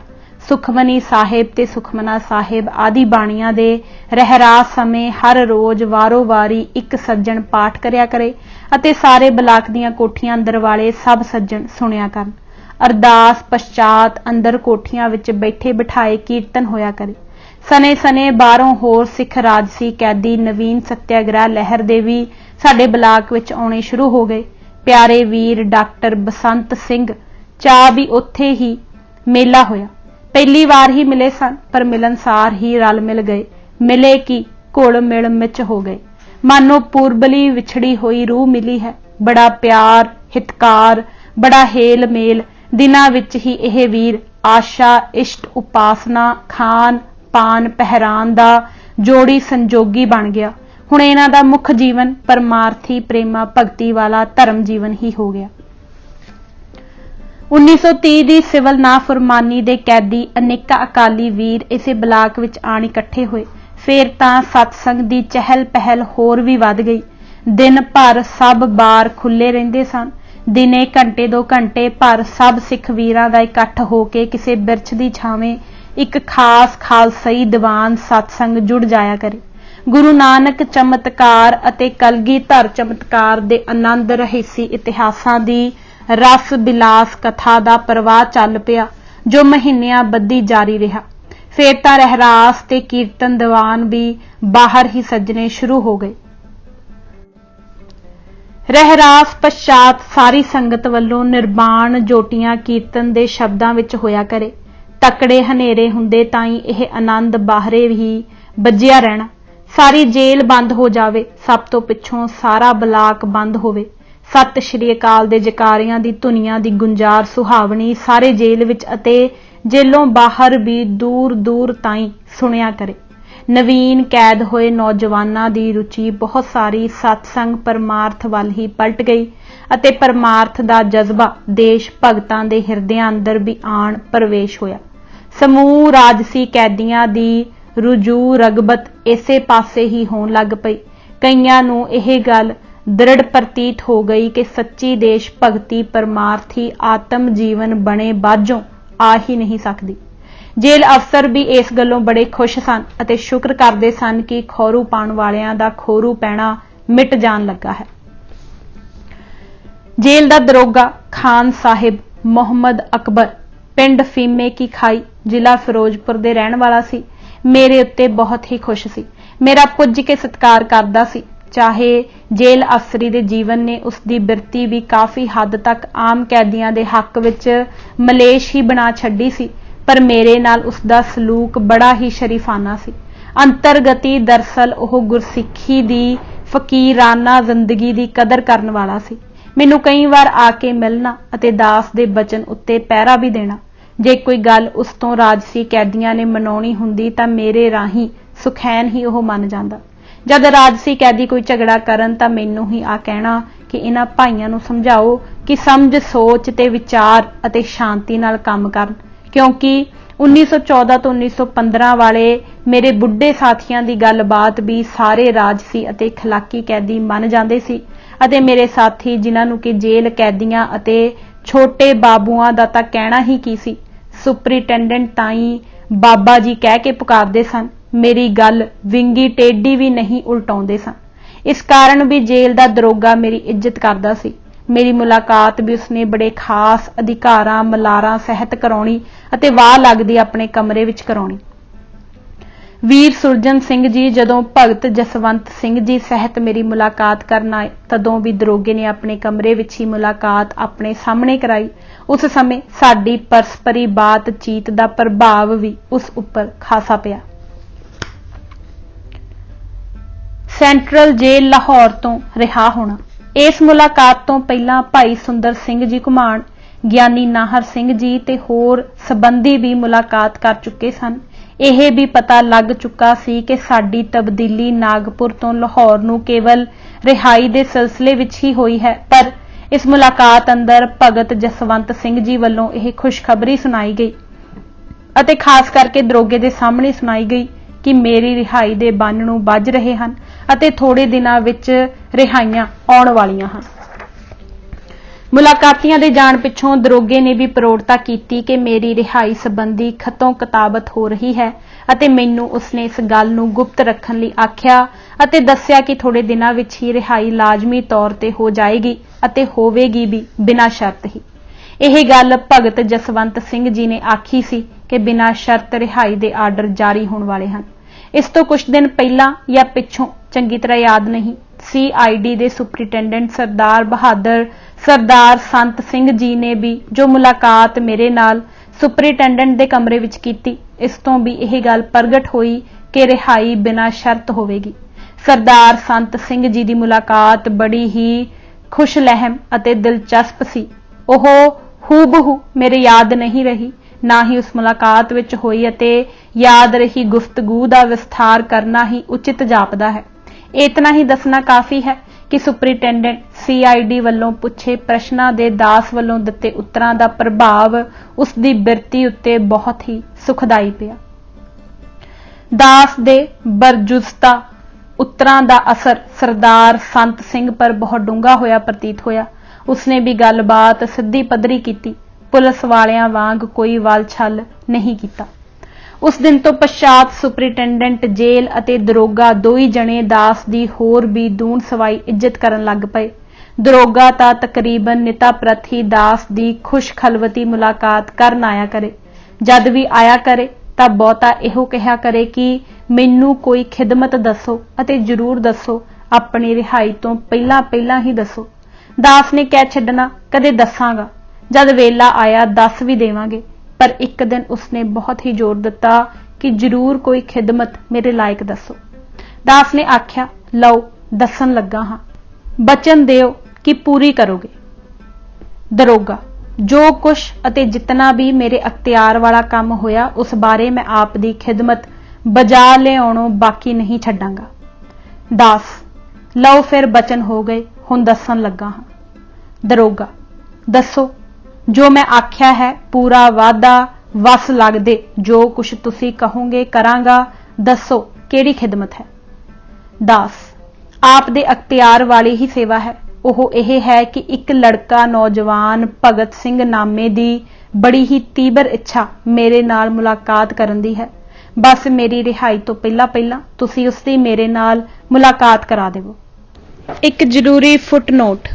ਸੁਖਮਨੀ ਸਾਹਿਬ ਤੇ ਸੁਖਮਨਾ ਸਾਹਿਬ ਆਦਿ ਬਾਣੀਆਂ ਦੇ ਰਹਿਰਾਸ ਸਮੇਂ ਹਰ ਰੋਜ਼ ਵਾਰੋ ਵਾਰੀ ਇੱਕ ਸੱਜਣ ਪਾਠ ਕਰਿਆ ਕਰੇ ਅਤੇ ਸਾਰੇ ਬਲਾਕ ਦੀਆਂ ਕੋਠੀਆਂ ਅੰਦਰ ਵਾਲੇ ਸਭ ਸੱਜਣ ਸੁਣਿਆ ਕਰਨ। ਅਰਦਾਸ ਪਛਾਤ ਅੰਦਰ ਕੋਠੀਆਂ ਵਿੱਚ ਬੈਠੇ ਬਿਠਾਏ ਕੀਰਤਨ ਹੋਇਆ ਕਰੇ। ਸਨੇ ਬਾਹਰੋਂ ਹੋਰ ਸਿੱਖ ਰਾਜਸੀ ਕੈਦੀ ਨਵੀਨ ਸੱਤਿਆਗ੍ਰਹਿ ਲਹਿਰ ਦੇ ਵੀ ਸਾਡੇ ਬਲਾਕ ਵਿੱਚ ਆਉਣੇ ਸ਼ੁਰੂ ਹੋ ਗਏ। ਪਿਆਰੇ ਵੀਰ ਡਾਕਟਰ ਬਸੰਤ ਸਿੰਘ ਚਾਹ ਵੀ ਉੱਥੇ ਹੀ ਮੇਲਾ ਹੋਇਆ। ਪਹਿਲੀ ਵਾਰ ਹੀ ਮਿਲੇ ਸਨ, ਪਰ ਮਿਲਣਸਾਰ ਹੀ ਰਲ ਮਿਲ ਗਏ। ਮਿਲੇ ਕਿ ਘੁਲ ਮਿਲ ਮਿਚ ਹੋ ਗਏ। ਮਾਨੋ ਪੂਰਬਲੀ ਵਿਛੜੀ ਹੋਈ ਰੂਹ ਮਿਲੀ ਹੈ। ਬੜਾ ਪਿਆਰ ਹਿਤਕਾਰ बड़ा हेल मेल दिनां विच ही यह वीर आशा इष्ट उपासना खान पान पहरान दा जोड़ी संजोगी बन गया। हुण इन्हां दा मुख जीवन परमार्थी प्रेमा भगती वाला धर्म जीवन ही हो गया। 1930 ਦੀ ਸਿਵਲ ਨਾਫਰਮਾਨੀ ਦੇ ਕੈਦੀ ਅਨੇਕਾਂ ਅਕਾਲੀ ਵੀਰ ਇਸੇ ਬਲਾਕ ਵਿੱਚ ਆਣ ਇਕੱਠੇ ਹੋਏ। ਫਿਰ ਤਾਂ ਸਤਸੰਗ ਦੀ ਚਹਿਲ ਪਹਿਲ ਹੋਰ ਵੀ ਵੱਧ ਗਈ। ਦਿਨ ਭਰ ਸਭ ਬਾਰ ਖੁੱਲੇ ਰਹਿੰਦੇ ਸਨ। ਦਿਨੇ ਘੰਟੇ 2 ਘੰਟੇ ਭਰ ਸਭ ਸਿੱਖ ਵੀਰਾਂ ਦਾ ਇਕੱਠ ਹੋ ਕੇ ਕਿਸੇ ਬਿਰਛ ਦੀ ਛਾਵੇਂ ਇੱਕ ਖਾਸ ਖਾਲਸਾਈ ਦੀਵਾਨ ਸਤਸੰਗ ਜੁੜ ਜਾਇਆ ਕਰੇ। ਗੁਰੂ ਨਾਨਕ ਚਮਤਕਾਰ ਅਤੇ ਕਲਗੀਧਰ ਚਮਤਕਾਰ ਦੇ ਆਨੰਦ ਰਹੱਸੀ ਇਤਿਹਾਸਾਂ ਦੀ रस बिलास कथा दा प्रवाह चल पिया जो महीनियां बद्धी जारी रहा। फिर तां रहरास ते कीर्तन दीवान भी बाहर ही सजने शुरू हो गए। रहरास पश्चात सारी संगत वल्लों निर्बाण जोटियां कीर्तन दे शब्दां विच होया करे। तकड़े हनेरे हुंदे ताईं यह आनंद बाहरे ही बजिया रहना। सारी जेल बंद हो जावे, सब तो पिछों सारा बलाक बंद होवे। सत श्री अकाल दे जकारियां दी धुनियां दी गुंजार सुहावनी सारे जेल विच अते जेलों बाहर भी दूर दूर ताईं सुनिया करे। नवीन कैद होए नौजवानां दी रुचि बहुत सारी सत्संग परमार्थ वल ही पलट गई अते परमार्थ दा जज्बा देश भगतां दे हिरदियां अंदर भी आण प्रवेश होया। समूह राजसी कैदियां दी रुजू रगबत इसे पासे ही होण लग पई। कईयां नूं यह गल दृढ़ प्रतीत हो गई कि सच्ची देश भगती परमार्थी आत्म जीवन बने बाजों आ ही नहीं सकती। जेल अफसर भी इस गल्लों बड़े खुश सन अते शुक्र करते सन कि खोरू पाण वालियां दा खोरू पैना मिट जान लगा है। जेल दा दरोगा खान साहिब मुहम्मद अकबर पिंड फीमे की खाई जिला फिरोजपुर दे रहण वाला सी। मेरे उत्ते बहुत ही खुश सी। मेरा पुज के सत्कार करदा सी। चाहे जेल अफसरी दे जीवन ने उसकी बिरती भी काफ़ी हद तक आम कैदियां दे हक विच मलेश ही बना छड्डी सी, पर मेरे नाल उसका सलूक बड़ा ही शरीफाना सी। अंतरगति दरअसल ओह गुरसिੱਖੀ दी फकीराना जिंदगी दी कदर करन वाला सी। मैनूं कई वार आके मिलना अते दास दे बचन उत्ते पहरा भी देना। जे कोई गल उस तों राजसी कैदियां ने मनाउणी हुंदी तां मेरे राही सुखैन ही ओह मन जांदा। जद राजसी कैदी कोई झगड़ा करन तां मैनूं ही आ कहना कि इन्हां भाईआं नूं समझाओ कि समझ सोच ते विचार अते शांति नाल काम करन, क्योंकि 1914 तो 1915 वाले मेरे बुढ़े साथियां दी गलबात भी सारे राजसी अते खलाकी कैदी मन जांदे सी अते मेरे साथी जिन्हां नूं कि जेल कैदियां अते छोटे बाबूआं दा तां कहना ही की सी, सुपरिटेंडेंट ताईं बाबा जी कह के पुकारदे सन। मेरी गल विंगी टेढ़ी भी नहीं उल्टाउंदे सन। इस कारण भी जेल दा दरोगा मेरी इज्जत करदा सी। मेरी मुलाकात भी उसने बड़े खास अधिकारां मलारां सहित कराउणी अते वाह लगदी अपने कमरे विच कराउणी। वीर सुरजन सिंह जी जदों भगत जसवंत सिंह जी सहित मेरी मुलाकात करन आए तदों भी दरोगे ने अपने कमरे विच ही मुलाकात अपने सामने कराई। उस समय साडी परस्परी बातचीत दा प्रभाव भी उस उपर खासा पिया। सेंट्रल जेल लाहौर तो रिहा होना। इस मुलाकात तो पहला भाई सुंदर सिंह जी घुमान, ज्ञानी नाहर सिंह जी ते होर संबंधी भी मुलाकात कर चुके सन। यह भी पता लग चुका सी कि साडी तब्दीली नागपुर तो लाहौर नूं केवल रिहाई दे सिलसिले विच ही होई है, पर इस मुलाकात अंदर भगत जसवंत सिंह जी वल्लों यह खुशखबरी सुनाई गई अते खास करके दरोगे दे सामने सुनाई गई कि मेरी रिहाई दे बंन नूं ਵੱਜ रहे हैं ਅਤੇ थोड़े दिनां विच रिहाइयां आउण वालियां हन। मुलाकातियां दे जाण पिछों दरोगे ने भी प्रौढ़ता की कि मेरी रिहाई संबंधी खतों किताबत हो रही है ਅਤੇ मैनूं उसने इस गल नूं गुप्त रखण लई आख्या ਅਤੇ दस्सिया कि थोड़े दिनां विच ही रिहाई लाजमी तौर ते हो जाएगी ਅਤੇ होवेगी भी बिना शर्त ही। यह गल भगत जसवंत सिंह जी ने आखी सी कि बिना शर्त रिहाई दे आर्डर जारी होने वाले हैं। इस तो कुछ दिन पहला या पिछों चंगी तरह याद नहीं, CID दे सुपरिटेंडेंट सरदार बहादुर सरदार संत सिंह जी ने भी जो मुलाकात मेरे नाल सुपरिटेंडेंट दे कमरे विच कीती, इस तो भी यह गल प्रगट हुई कि रिहाई बिना शर्त होवेगी। सरदार संत सिंह जी की मुलाकात बड़ी ही खुशलहम अते दिलचस्प सी। ਉਹ ਹੂਬਹੂ ਮੇਰੇ ਯਾਦ ਨਹੀਂ ਰਹੀ, ਨਾ ਹੀ ਉਸ ਮੁਲਾਕਾਤ ਵਿੱਚ ਹੋਈ ਅਤੇ ਯਾਦ ਰਹੀ ਗੁਫ਼ਤਗੂ ਦਾ ਵਿਸਥਾਰ ਕਰਨਾ ਹੀ ਉਚਿਤ ਜਾਪਦਾ ਹੈ। ਇਤਨਾ ਹੀ ਦੱਸਣਾ ਕਾਫੀ ਹੈ ਕਿ ਸੁਪਰਿੰਟੈਂਡੈਂਟ CID ਵੱਲੋਂ ਪੁੱਛੇ ਪ੍ਰਸ਼ਨਾਂ ਦੇ ਦਾਸ ਵੱਲੋਂ ਦਿੱਤੇ ਉੱਤਰਾਂ ਦਾ ਪ੍ਰਭਾਵ ਉਸ ਦੀ ਬਿਰਤੀ ਉੱਤੇ ਬਹੁਤ ਹੀ ਸੁਖਦਾਈ ਪਿਆ। ਦਾਸ ਦੇ ਬਰਜੁਸਤਾ ਉੱਤਰਾਂ ਦਾ ਅਸਰ ਸਰਦਾਰ ਸੰਤ ਸਿੰਘ ਪਰ ਬਹੁਤ ਡੂੰਘਾ ਹੋਇਆ ਪ੍ਰਤੀਤ ਹੋਇਆ। ਉਸਨੇ ਵੀ ਗੱਲਬਾਤ ਸਿੱਧੀ ਪੱਧਰੀ ਕੀਤੀ, ਪੁਲਿਸ ਵਾਲਿਆਂ ਵਾਂਗ ਕੋਈ ਵਾਲ ਛਲ ਨਹੀਂ ਕੀਤਾ। ਉਸ ਦਿਨ ਤੋਂ ਪਛਾਤ ਸੁਪਰਿੰਟੈਂਡੈਂਟ ਜੇਲ੍ਹ ਅਤੇ ਦਰੋਗਾ ਦੋਈ ਜਣੇ ਦਾਸ ਦੀ ਹੋਰ ਵੀ ਦੂਣ ਸਵਾਈ ਇੱਜ਼ਤ ਕਰਨ ਲੱਗ ਪਏ। ਦਰੋਗਾ ਤਾਂ ਤਕਰੀਬਨ ਨਿਤਾ ਪ੍ਰਤੀ ਦਾਸ ਦੀ ਖੁਸ਼ ਖਲਵਤੀ ਮੁਲਾਕਾਤ ਕਰਨ ਆਇਆ ਕਰੇ, ਜਦ ਵੀ ਆਇਆ ਕਰੇ ਤਾਂ ਬਹੁਤਾ ਇਹੋ ਕਿਹਾ ਕਰੇ ਕਿ ਮੈਨੂੰ ਕੋਈ ਖਿਦਮਤ ਦੱਸੋ ਅਤੇ ਜ਼ਰੂਰ ਦੱਸੋ, ਆਪਣੀ ਰਿਹਾਈ ਤੋਂ ਪਹਿਲਾਂ ਹੀ ਦੱਸੋ। ਦਾਸ ਨੇ ਕਹਿ ਛੱਡਣਾ, ਕਦੇ ਦੱਸਾਂਗਾ, ਜਦ ਵੇਲਾ ਆਇਆ ਦੱਸ ਵੀ ਦੇਵਾਂਗੇ। ਪਰ ਇੱਕ ਦਿਨ ਉਸਨੇ ਬਹੁਤ ਹੀ ਜ਼ੋਰ ਦਿੱਤਾ ਕਿ ਜ਼ਰੂਰ ਕੋਈ ਖਿਦਮਤ ਮੇਰੇ ਲਾਇਕ ਦੱਸੋ। ਦਾਸ ਨੇ ਆਖਿਆ, ਲਓ ਦੱਸਣ ਲੱਗਾ ਹਾਂ, ਬਚਨ ਦਿਓ ਕਿ ਪੂਰੀ ਕਰੋਗੇ। ਦਰੋਗਾ, ਜੋ ਕੁਛ ਅਤੇ ਜਿਤਨਾ ਵੀ ਮੇਰੇ ਅਖਤਿਆਰ ਵਾਲਾ ਕੰਮ ਹੋਇਆ ਉਸ ਬਾਰੇ ਮੈਂ ਆਪ ਦੀ ਖਿਦਮਤ ਬਜਾ ਲਿਆਉਣੋਂ ਬਾਕੀ ਨਹੀਂ ਛੱਡਾਂਗਾ। ਦਾਸ, ਲਓ ਫਿਰ ਬਚਨ ਹੋ ਗਏ, ਹੁਣ ਦੱਸਣ ਲੱਗਾ ਹਾਂ। ਦਰੋਗਾ, ਦੱਸੋ, ਜੋ ਮੈਂ ਆਖਿਆ ਹੈ ਪੂਰਾ ਵਾਅਦਾ ਵਸ ਲੱਗਦੇ, ਜੋ ਕੁਛ ਤੁਸੀਂ ਕਹੋਗੇ ਕਰਾਂਗਾ, ਦੱਸੋ ਕਿਹੜੀ ਖਿਦਮਤ ਹੈ। ਦਾਸ, ਆਪ ਦੇ ਅਖਤਿਆਰ ਵਾਲੀ ਹੀ ਸੇਵਾ ਹੈ। ਉਹ ਇਹ ਹੈ ਕਿ ਇੱਕ ਲੜਕਾ ਨੌਜਵਾਨ ਭਗਤ ਸਿੰਘ ਨਾਮੇ ਦੀ ਬੜੀ ਹੀ ਤੀਬਰ ਇੱਛਾ ਮੇਰੇ ਨਾਲ ਮੁਲਾਕਾਤ ਕਰਨ ਦੀ ਹੈ। ਬਸ ਮੇਰੀ ਰਿਹਾਈ ਤੋਂ ਪਹਿਲਾਂ ਤੁਸੀਂ ਉਸ ਦੀ ਮੇਰੇ ਨਾਲ ਮੁਲਾਕਾਤ ਕਰਾ ਦੇਵੋ। ਇੱਕ ਜ਼ਰੂਰੀ ਫੁੱਟਨੋਟ,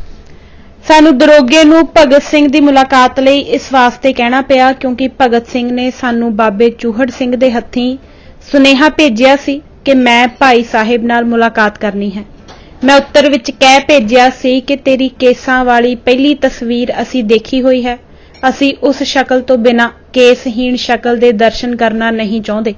ਸਾਨੂੰ ਦਰੋਗੇ ਨੂੰ ਭਗਤ ਸਿੰਘ ਦੀ ਮੁਲਾਕਾਤ ਲਈ ਇਸ ਵਾਸਤੇ ਕਹਿਣਾ ਪਿਆ ਕਿਉਂਕਿ ਭਗਤ ਸਿੰਘ ਨੇ ਸਾਨੂੰ ਬਾਬੇ ਚੂਹੜ ਸਿੰਘ ਦੇ ਹੱਥੀਂ ਸੁਨੇਹਾ ਭੇਜਿਆ ਸੀ ਕਿ ਮੈਂ ਭਾਈ ਸਾਹਿਬ ਨਾਲ ਮੁਲਾਕਾਤ ਕਰਨੀ ਹੈ। ਮੈਂ ਉੱਤਰ ਵਿੱਚ ਕਹਿ ਭੇਜਿਆ ਸੀ ਕਿ ਤੇਰੀ ਕੇਸਾਂ ਵਾਲੀ ਪਹਿਲੀ ਤਸਵੀਰ ਅਸੀਂ ਦੇਖੀ ਹੋਈ ਹੈ, ਅਸੀਂ ਉਸ ਸ਼ਕਲ ਤੋਂ ਬਿਨਾਂ ਕੇਸਹੀਣ ਸ਼ਕਲ ਦੇ ਦਰਸ਼ਨ ਕਰਨਾ ਨਹੀਂ ਚਾਹੁੰਦੇ।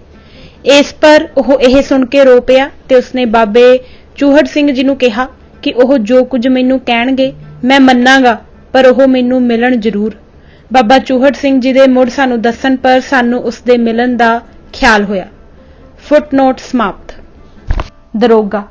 ਇਸ ਪਰ ਉਹ ਇਹ ਸੁਣ ਕੇ ਰੋ ਪਿਆ ਤੇ ਉਸਨੇ ਬਾਬੇ ਚੂਹੜ ਸਿੰਘ ਜੀ ਨੂੰ ਕਿਹਾ ਕਿ ਉਹ ਜੋ ਕੁਝ ਮੈਨੂੰ ਕਹਿਣਗੇ ਮੈਂ ਮੰਨਾਂਗਾ, ਪਰ ਉਹ ਮੈਨੂੰ ਮਿਲਣ ਜ਼ਰੂਰ। ਬਾਬਾ ਚੂਹੜ ਸਿੰਘ ਜੀ ਦੇ ਮੁੜ ਸਾਨੂੰ ਦੱਸਣ ਪਰ ਸਾਨੂੰ ਉਸ ਦੇ ਮਿਲਣ ਦਾ ਖਿਆਲ ਹੋਇਆ। ਫੁੱਟਨੋਟ ਸਮਾਪਤ। ਦਰੋਗਾ,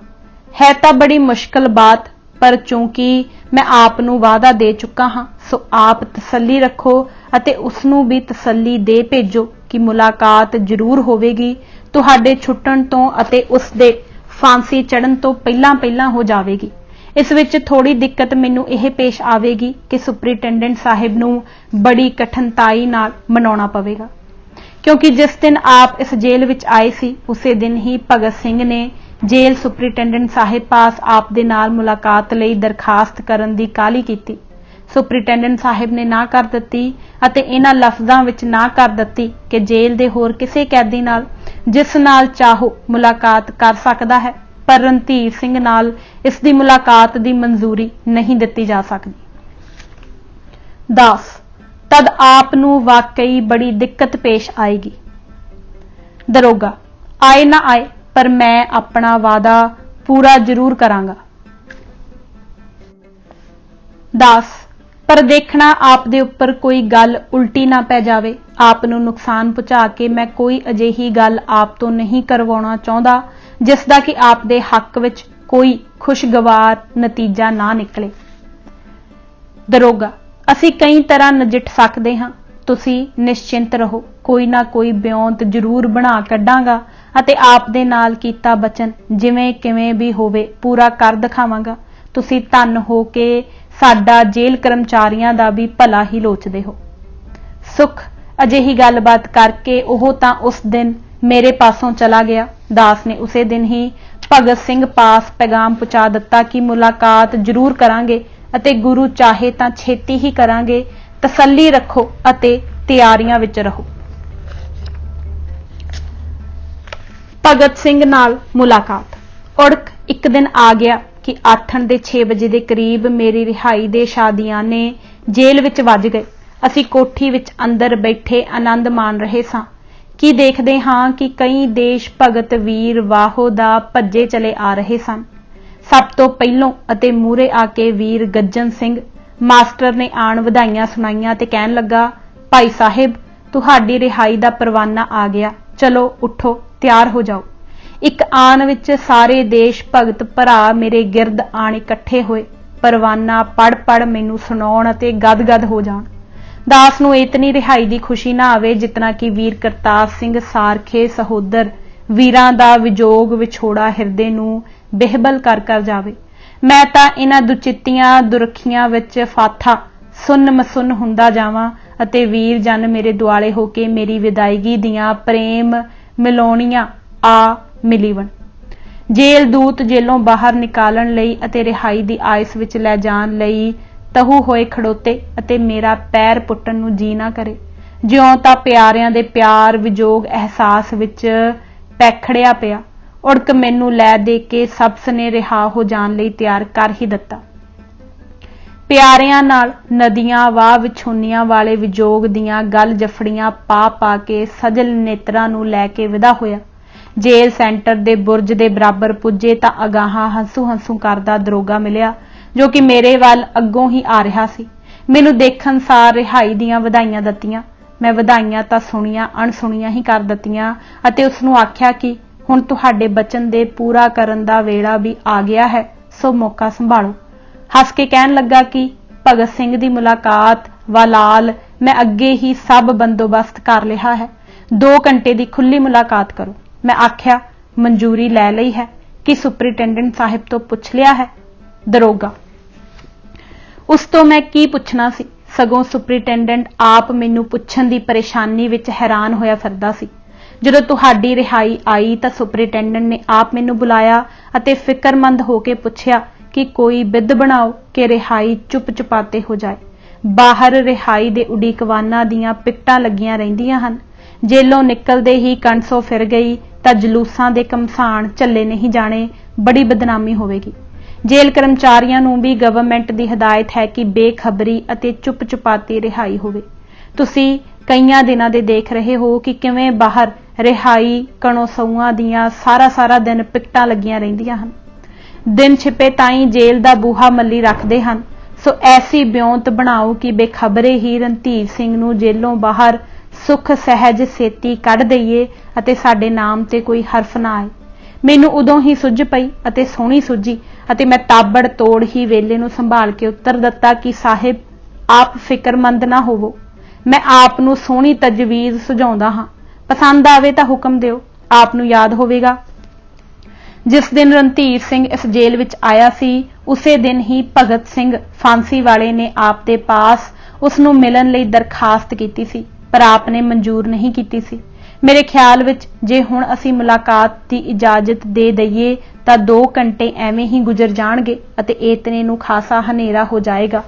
ਹੈ ਤਾਂ ਬੜੀ ਮੁਸ਼ਕਲ ਬਾਤ, ਪਰ ਚੂੰਕਿ ਮੈਂ ਆਪ ਨੂੰ ਵਾਅਦਾ ਦੇ ਚੁੱਕਾ ਹਾਂ ਸੋ ਆਪ ਤਸੱਲੀ ਰੱਖੋ ਅਤੇ ਉਸ ਨੂੰ ਵੀ ਤਸੱਲੀ ਦੇ ਭੇਜੋ ਕਿ ਮੁਲਾਕਾਤ ਜ਼ਰੂਰ ਹੋਵੇਗੀ, ਤੁਹਾਡੇ ਛੁੱਟਣ ਤੋਂ ਅਤੇ ਉਸ ਦੇ ਫਾਂਸੀ ਚੜ੍ਹਨ ਤੋਂ ਪਹਿਲਾਂ ਹੋ ਜਾਵੇਗੀ। ਇਸ ਵਿੱਚ ਥੋੜੀ ਦਿੱਕਤ ਮੈਨੂੰ ਇਹ ਪੇਸ਼ ਆਵੇਗੀ ਕਿ ਸੁਪਰਿੰਟੈਂਡੈਂਟ ਸਾਹਿਬ ਨੂੰ ਬੜੀ ਕਠਿਨਾਈ ਨਾਲ ਮਨਾਉਣਾ ਪਵੇਗਾ, ਕਿਉਂਕਿ ਜਿਸ ਦਿਨ ਆਪ ਇਸ ਜੇਲ੍ਹ ਵਿੱਚ ਆਏ ਸੀ ਉਸੇ ਦਿਨ ਹੀ ਭਗਤ ਸਿੰਘ ਨੇ ਜੇਲ੍ਹ ਸੁਪਰਿੰਟੈਂਡੈਂਟ ਸਾਹਿਬ ਪਾਸ ਆਪ ਦੇ ਨਾਲ ਮੁਲਾਕਾਤ ਲਈ ਦਰਖਾਸਤ ਕਰਨ ਦੀ ਕਾਹਲੀ ਕੀਤੀ। ਸੁਪਰਿੰਟੈਂਡੈਂਟ ਸਾਹਿਬ ਨੇ ਨਾ ਕਰ ਦਿੱਤੀ ਅਤੇ ਇਹਨਾਂ ਲਫ਼ਜ਼ਾਂ ਵਿੱਚ ਨਾ ਕਰ ਦਿੱਤੀ ਕਿ ਜੇਲ੍ਹ ਦੇ ਹੋਰ ਕਿਸੇ ਕੈਦੀ ਨਾਲ ਜਿਸ ਨਾਲ ਚਾਹੋ ਮੁਲਾਕਾਤ ਕਰ ਸਕਦਾ ਹੈ, ਪਰ ਰਣਧੀਰ ਸਿੰਘ ਨਾਲ ਇਸ ਦੀ ਮੁਲਾਕਾਤ ਦੀ ਮਨਜ਼ੂਰੀ ਨਹੀਂ ਦਿੱਤੀ ਜਾ ਸਕਦੀ। ਦਾਸ, ਤਦ ਆਪ ਨੂੰ ਵਾਕਈ ਬੜੀ ਦਿੱਕਤ ਪੇਸ਼ ਆਏਗੀ। ਦਰੋਗਾ, ਆਏ ਨਾ ਆਏ ਪਰ ਮੈਂ ਆਪਣਾ ਵਾਅਦਾ ਪੂਰਾ ਜ਼ਰੂਰ ਕਰਾਂਗਾ। ਦਾਸ, ਪਰ ਦੇਖਣਾ ਆਪ ਦੇ ਉੱਪਰ ਕੋਈ ਗੱਲ ਉਲਟੀ ਨਾ ਪੈ ਜਾਵੇ। ਆਪ ਨੂੰ ਨੁਕਸਾਨ ਪਹੁੰਚਾ ਕੇ ਮੈਂ ਕੋਈ ਅਜਿਹੀ ਗੱਲ ਆਪ ਤੋਂ ਨਹੀਂ ਕਰਵਾਉਣਾ ਚਾਹੁੰਦਾ ਜਿਸ ਦਾ ਕਿ ਆਪ ਦੇ ਹੱਕ ਵਿੱਚ ਕੋਈ ਖੁਸ਼ਗਵਾਰ ਨਤੀਜਾ ਨਾ ਨਿਕਲੇ। ਦਰੋਗਾ, ਅਸੀਂ ਕਈ ਤਰ੍ਹਾਂ ਨਜਿੱਠ ਸਕਦੇ ਹਾਂ, ਤੁਸੀਂ ਨਿਸ਼ਚਿੰਤ ਰਹੋ, ਕੋਈ ਨਾ ਕੋਈ ਬਿਉਂਤ ਜ਼ਰੂਰ ਬਣਾ ਕੱਢਾਂਗਾ ਅਤੇ ਆਪ ਦੇ ਨਾਲ ਕੀਤਾ ਬਚਨ ਜਿਵੇਂ ਕਿਵੇਂ ਵੀ ਹੋਵੇ ਪੂਰਾ ਕਰ ਦਿਖਾਵਾਂਗਾ। ਤੁਸੀਂ ਧੰਨ ਹੋ ਕੇ ਸਾਡਾ ਜੇਲ੍ਹ ਕਰਮਚਾਰੀਆਂ ਦਾ ਵੀ ਭਲਾ ਹੀ ਲੋਚਦੇ ਹੋ। ਸੁਖ, ਅਜਿਹੀ ਗੱਲਬਾਤ ਕਰਕੇ ਉਹ ਤਾਂ ਉਸ ਦਿਨ ਮੇਰੇ ਪਾਸੋਂ ਚਲਾ ਗਿਆ। ਦਾਸ ਨੇ ਉਸੇ ਦਿਨ ਹੀ ਭਗਤ ਸਿੰਘ ਪਾਸ ਪੈਗਾਮ ਪਹੁੰਚਾ ਦਿੱਤਾ ਕਿ ਮੁਲਾਕਾਤ ਜ਼ਰੂਰ ਕਰਾਂਗੇ ਅਤੇ ਗੁਰੂ ਚਾਹੇ ਤਾਂ ਛੇਤੀ ਹੀ ਕਰਾਂਗੇ, ਤਸੱਲੀ ਰੱਖੋ ਅਤੇ ਤਿਆਰੀਆਂ ਵਿੱਚ ਰਹੋ। ਭਗਤ ਸਿੰਘ ਨਾਲ ਮੁਲਾਕਾਤ। ਉੜਕ ਇੱਕ ਦਿਨ ਆ ਗਿਆ ਕਿ ਆਥਣ ਦੇ 6 ਵਜੇ ਦੇ ਕਰੀਬ ਮੇਰੀ ਰਿਹਾਈ ਦੇ ਸ਼ਾਦੀਆਨੇ ਜੇਲ੍ਹ ਵਿੱਚ ਵੱਜ ਗਏ। ਅਸੀਂ ਕੋਠੀ ਵਿੱਚ ਅੰਦਰ ਬੈਠੇ ਆਨੰਦ ਮਾਣ ਰਹੇ ਸਾਂ ਕਿ ਦੇਖਦੇ ਹਾਂ ਕਿ ਕਈ ਦੇਸ਼ ਭਗਤ ਵੀਰ ਵਾਹੋ ਦਾ ਭੱਜੇ ਚਲੇ ਆ ਰਹੇ ਸਨ। ਸਭ ਤੋਂ ਪਹਿਲੋਂ ਅਤੇ ਮੂਹਰੇ ਆ ਕੇ ਵੀਰ ਗੱਜਣ ਸਿੰਘ मास्टर ने आण वधाइयां सुनाईयां ते कहन लगा, भाई साहिब तुहाडी रिहाई दा परवाना आ गया, चलो उठो तैयार हो जाओ। एक आण विच सारे देश भगत भरा मेरे गिरद आण इकट्ठे होए, परवाना पढ़ पढ़ मैनू सुनाउण ते गद-गद हो जाण। दास नूं इतनी रिहाई दी खुशी ना आवे जितना कि वीर करतार सिंह सारखे सहोदर वीरां दा विजोग विछोड़ा हिरदे नूं बेहबल कर कर जावे। मैं तां इन्हां दुचित्तियां दुरखियां विच फाथा सुन्न मसुन्न हुंदा जावां अते वीर जन मेरे दुआले हो के मेरी विदायगी दियां प्रेम मिलाउणियां आ मिलीवण। जेल दूत जेलों बाहर निकालण लई अते रिहाई दी आइस विच लै जाण लई तहू होए खड़ोते अते मेरा पैर पुੱਟਣ ਨੂੰ जी ना करे। ਜਿਉਂ ਤਾਂ ਪਿਆਰਿਆਂ ਦੇ ਪਿਆਰ ਵਿਜੋਗ ਅਹਿਸਾਸ ਵਿੱਚ ਪੈਖੜਿਆ ਪਿਆ, ਉੜਕ ਮੈਨੂੰ ਲੈ ਦੇ ਕੇ ਸਬਸ ਨੇ ਰਿਹਾ ਹੋ ਜਾਣ ਲਈ ਤਿਆਰ ਕਰ ਹੀ ਦਿੱਤਾ। ਪਿਆਰਿਆਂ ਨਾਲ ਨਦੀਆਂ ਵਾਹ ਵਿਛੋਨੀਆਂ ਵਾਲੇ ਵਿਜੋਗ ਦੀਆਂ ਗਲ ਜਫੜੀਆਂ ਪਾ ਪਾ ਕੇ ਸਜਲ ਨੇਤਰਾਂ ਨੂੰ ਲੈ ਕੇ ਵਿਦਾ ਹੋਇਆ। ਜੇਲ ਸੈਂਟਰ ਦੇ ਬੁਰਜ ਦੇ ਬਰਾਬਰ ਪੁੱਜੇ ਤਾਂ ਅਗਾਹਾਂ ਹੰਸੂ ਹੰਸੂ ਕਰਦਾ ਦਰੋਗਾ ਮਿਲਿਆ, जो कि मेरे वाल अगों ही आ रहा सी। मैनू देखण सार रिहाई दियां वधाइयां दत्तियां। मैं वधाइयां तां सुणियां अणसुणियां ही कर दत्तियां अते उसनूं आख्या कि हुण तुहाडे बचन दे पूरा करन दा वेड़ा भी आ गया है, सो मौका संभालो। हस के कहण लगा कि भगत सिंह दी मुलाकात वालाल मैं अगे ही सब बंदोबस्त कर लिया है, 2 घंटे दी खुली मुलाकात करो। मैं आख्या मंजूरी लै लई है कि सुपरिटेंडेंट साहिब तो पुछ लिया है। दरोगा उस तो मैं की पुछना सी, सगों सुपरिटेंडेंट आप मैनू पुछण दी परेशानी विच हैरान होया फिरदा सी। जदों तुहाडी रिहाई आई तां सुपरिटेंडेंट ने आप मैनू बुलाया अते फिक्रमंद होके पुछया कि कोई बिद बनाओ कि रिहाई चुप चुपाते हो जाए। बाहर रिहाई दे उडीकवानां दीयां पिकटां लगियां रहिंदियां हन। जेलों निकलदे ही कणसो फिर गई तां जलूसां दे घमसान झल्ले नहीं जाने, बड़ी बदनामी होवेगी। जेल कर्मचारियों नूं भी गवर्नमेंट की हिदायत है कि बेखबरी अते चुप चुपाती रिहाई होवे। तुसी कईयां दिनां दे देख रहे हो कि किवें बाहर रिहाई कणोसऊआं दियां सारा सारा दिन पिकटां लगियां रहिंदियां हन। दिन छिपे ताईं जेल दा बूहा मल्ली रखदे हन। सो ऐसी ब्योंत बनाओ कि बेखबरे ही रणधीर सिंह नूं जेलों बाहर सुख सहज सेती कढ दईए अते साडे नाम ते कोई हरफ ना आए। मैनू उदों ही सुझ पई अते सोहणी सुझी अते मैं ताबड़ तोड़ ही वेले नूं संभाल के उत्तर दिता कि साहिब आप फिक्रमंद ना होवो, मैं आप नूं सोहणी तजवीज़ सुझाउंदा हां, पसंद आवे तां हुक्म दिओ। आप नूं याद होवेगा जिस दिन रणधीर सिंह इस जेल विच आया सी उसे दिन ही भगत सिंह फांसी वाले ने आप दे पास उसनूं मिलण लई दरखास्त कीती सी, पर आपने मंजूर नहीं कीती सी। मेरे ख्याल विच जे हुण असीं मुलाकात की इजाजत दे दईए तां 2 घंटे एवें ही गुजर जाणगे अते इतने नूं खासा हनेरा हो जाएगा।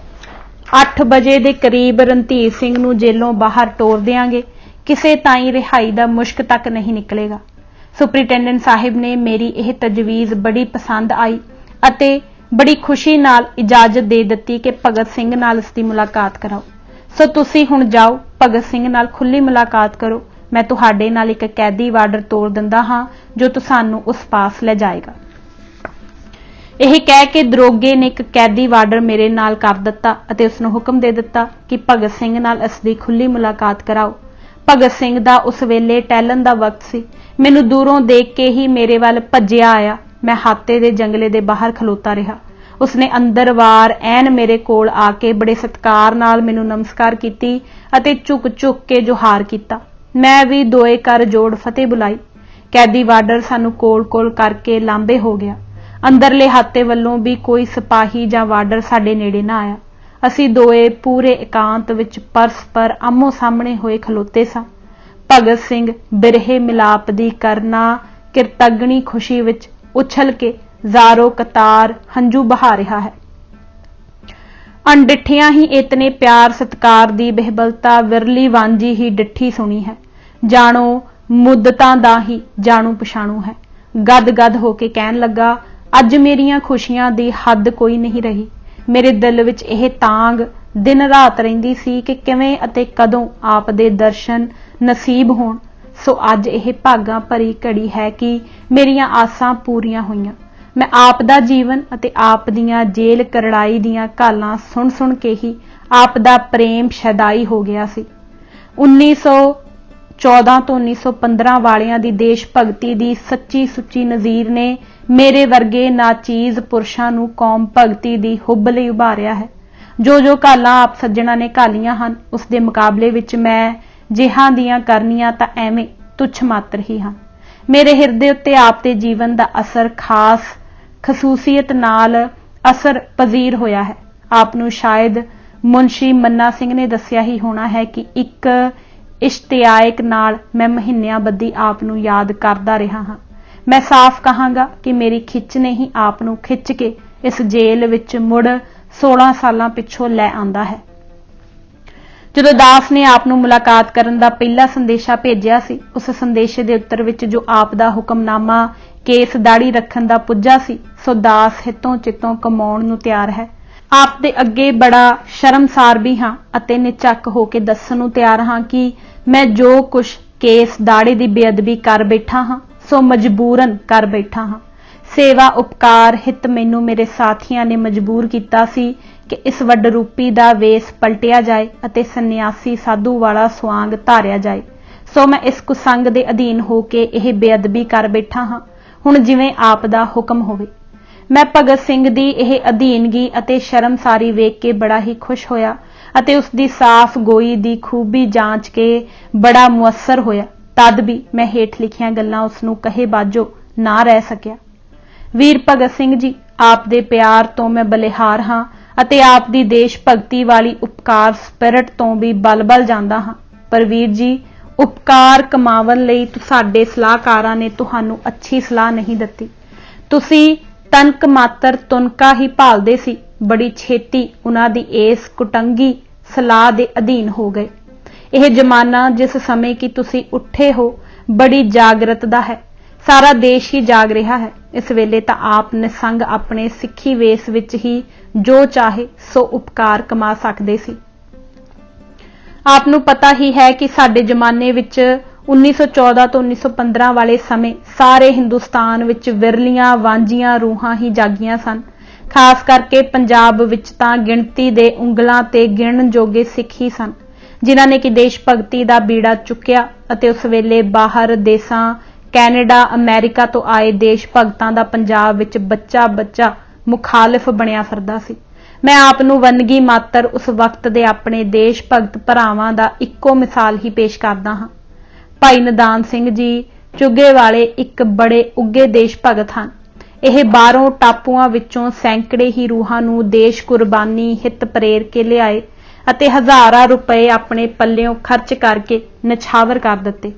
8 बजे दे करीब रणधीर सिंह नूं जेलों बाहर टोर देंगे, किसे ताईं रिहाई दा मुश्क तक नहीं निकलेगा। सुपरिटेंडेंट साहिब ने मेरी यह तजवीज़ बड़ी पसंद आई अते बड़ी खुशी नाल इजाजत दे दित्ती कि भगत सिंह नाल इसदी मुलाकात कराओ। सो तुसीं हुण जाओ, भगत सिंह नाल खुली मुलाकात करो। मैं तुहाडे नाल एक कैदी वार्डर तोड़ दिंदा हां जो तुसानूं उस पास ले जाएगा। यह कह के दरोगे ने एक कैदी वार्डर मेरे नाल कर दिता अते उसनूं हुक्म दे दिता कि भगत सिंह नाल इसदी खुली मुलाकात कराओ। भगत सिंह दा उस वेले टहलन दा वक्त सी। मैनूं दूरों देख के ही मेरे वाल भज्जिया आया। मैं हाते दे जंगले दे बाहर खलोता रहा। उसने अंदर वार ऐन मेरे कोल आके बड़े सत्कार नाल मैनूं नमस्कार कीती अते झुक झुक के जोहार कीता। मैं भी दोए कर जोड़ फतेह बुलाई। कैदी वार्डर सानू कोल कोल करके लांबे हो गया। अंदरले हाते वल्लों भी कोई सिपाही जां वार्डर साडे नेड़े ना आया। असीं दोए पूरे एकांत विच परस्पर आमो सामने होए खलोते सां। भगत सिंह बिरहे मिलाप दी करना किरतगनी खुशी विच उछल के ਜ਼ਾਰੋ कतार हंझू बहा रहा है। अणडिठियां ही इतने प्यार सत्कार दी बेहबलता विरली वांझी ही डिठी सुनी है। जानो मुद्दतां दा ही जाणू पछाणू है। गद गद होके कहन लगा, अज मेरियां खुशियां दी हद कोई नहीं रही। मेरे दिल विच यह तांग दिन रात रहिंदी सी कि किवें अते कदों आप दे दर्शन नसीब होण। सो अज यह भागां भरी घड़ी है कि मेरियां आसां पूरीआं होईआं। मैं आप दा जीवन अते आप दियां जेल करड़ाई दियां घालां सुन सुन के ही आप दा प्रेम शैदाई हो गया सी। 1914 तो 1915 वालियां दी देश भगती दी सच्ची सुच्ची नज़ीर ने मेरे वर्गे नाचीज़ पुरुषां नूं कौम भगती दी हुब लई उभारिया है। जो घालां आप सज्जणा ने घालियां हन उस दे मुकाबले विच मैं जिहां दियां करनियां तां एवें तुच्छ मात्र ही हन। मेरे हिरदे उत्ते आप दे जीवन दा असर खास खसूसीयत नाल असर पजीर होया है। आप नूं शायद मुंशी मन्ना सिंह ने दस्सिया ही होना है कि एक इश्तियाक नाल मैं महीनियां बद्धी आप नूं याद करदा रहा हां। मैं साफ कहांगा कि मेरी खिच ने ही आप नूं खिच के इस जेल विच मुड़ 16 सालां पिछों लै आंदा है। जदों दास ने आप नूं मुलाकात करन दा पहला संदेशा भेजिया सी, उस संदेशे दे उत्तर विच जो आप दा हुक्मनामा केस दाड़ी रखन दा पुज्जा सी, सो दास हितों चितों कमाउण नूं तैयार है। आप दे अगे बड़ा शर्मसार भी हां अते निचक हो के दस्सण नूं तैयार हां कि मैं जो कुछ केस दाड़ी दी बेअदबी कर बैठा हां सो मजबूरन कर बैठा हां। सेवा उपकार हित मैनू मेरे साथियां ने मजबूर किया सी कि इस वड रूपी दा वेस पलटिया जाए अते सन्यासी साधु वाला स्वांग धारिया जाए। सो मैं इस कुसंग दे अधीन हो के यह बेअदबी कर बैठा हां, हुण जिवें आप दा हुक्म होवे। मैं भगत सिंह दी यह अधीनगी अते शर्मसारी वेख के बड़ा ही खुश होया अते उसदी साफ गोई दी खूबी जांच के बड़ा मुअस्सर होया। तद भी मैं हेठ लिखियां गल्लां उसनूं कहे बाजो ना रह सकिया। वीर भगत सिंह जी, आप दे प्यार तो मैं बलिहार हां अते आप दी देश भगती वाली उपकार स्पिरिट तो भी बल जांदा हां। पर वीर जी, उपकार कमावन लई तुसाडे सलाहकारां ने तुहानूं अच्छी सलाह नहीं दित्ती। तुसीं तनक मात्र तुनका ही भालदे सी। बड़ी छेती उन्हां दी इस कुटंगी सलाह दे अधीन हो गए। यह जमाना जिस समय की तुसीं उठे हो बड़ी जागरत दा है। सारा देश ही जाग रहा है। इस वेले तां आप निसंग अपने सिੱਖੀ वेस विच ही जो चाहे सो उपकार कमा सकदे सी। आप नूं पता ही है कि साडे जमाने विच 1914 तो 1915 वाले समय सारे हिंदुस्तान विच विरलियां वांझियां रूहां ही जागियां सन। खास करके पंजाब विच तां गिणती दे उंगलां ते गिणन जोगे सिੱਖ ही सन जिन्हां ने कि देश भगती दा बीड़ा चुक्या अते उस वेले बाहर देसां कैनेडा अमेरिका तो आए देश भगतां दा पंजाब विच बच्चा बच्चा मुखालिफ बनिया फिरदा सी। मैं आप नूं वनगी मात्र उस वक्त दे अपने देश भगत भरावां दा इक्को मिसाल ही पेश करदा हां। भाई निदान सिंह जी चुगे वाले एक बड़े उगे देश भगत हन। यह बाहरों टापुआं विचों सैकड़े ही रूहां नूं देश कुर्बानी हित प्रेर के लियाए अते हज़ारां रुपए अपने पल्लियों खर्च करके निछावर कर दिते।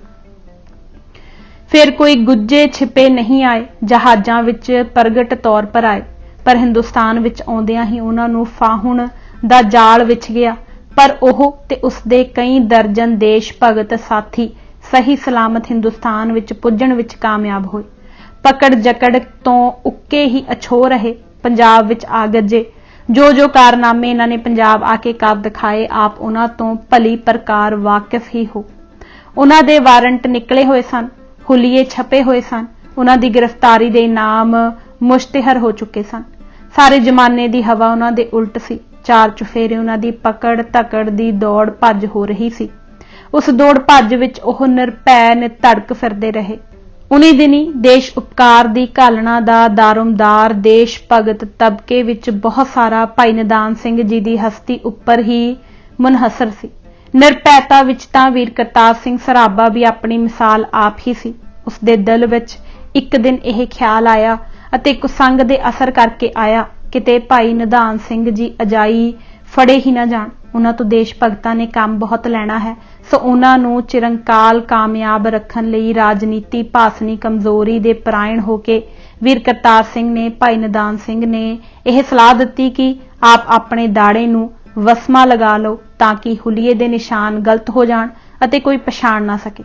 फिर कोई गुज्जे छिपे नहीं आए, जहाजां विच प्रगट तौर पर आए, पर हिंदुस्तान विच आउंदियां ही उन्हां नूं फाहुण दा जाल विच गया। पर ओह ते उसदे कई दर्जन देश भगत साथी सही सलामत हिंदुस्तान विच पुज्जण विच कामयाब होए। पकड़ जकड़ तो उक्के ही अछो रहे, पंजाब विच आ गजे। जो कारनामे इन्हां ने पंजाब आके कर दिखाए, आप उन्हां तो भली प्रकार वाकिफ ही हो। उन्हां दे वारंट निकले होए सन, हुलिये छपे होए सन, उन्हां दी गिरफ्तारी दे नाम मुश्तहर हो चुके सन। सारे जमाने दी हवा उन्हां दे उल्ट सी। चार चुफेरे उन्हां दी पकड़ धकड़ दी दौड़ भज हो रही सी। उस दौड़ भज विच ओह निरभै निधड़क फिरदे रहे। उन्हीं दिनी देश उपकार दी घालना दा दारोमदार देश भगत तबके विच बहुत सारा भाई निदान सिंह जी दी हस्ती उपर ही मुनहसर सी। निरभैता विच तां वीर करतार सिंह सराभा भी अपनी मिसाल आप ही सी। उसदे दिल विच एक दिन यह ख्याल आया अते कुसंग दे असर करके आया, किते भाई निदान सिंह जी अजाई फड़े ही ना जाण। उन्हां तो देश भगतां ने काम बहुत लैना है, सो उन्हां नूं चिरंकाल कामयाब रखण लई राजनीति भासनी कमजोरी दे परायण होके वीर करतार सिंह ने भाई निदान सिंह ने यह सलाह दित्ती कि आप अपने दाड़े नूं वसमा लगा लो ताकि हुलिये दे निशान गलत हो जाण अते कोई पछाण ना सके।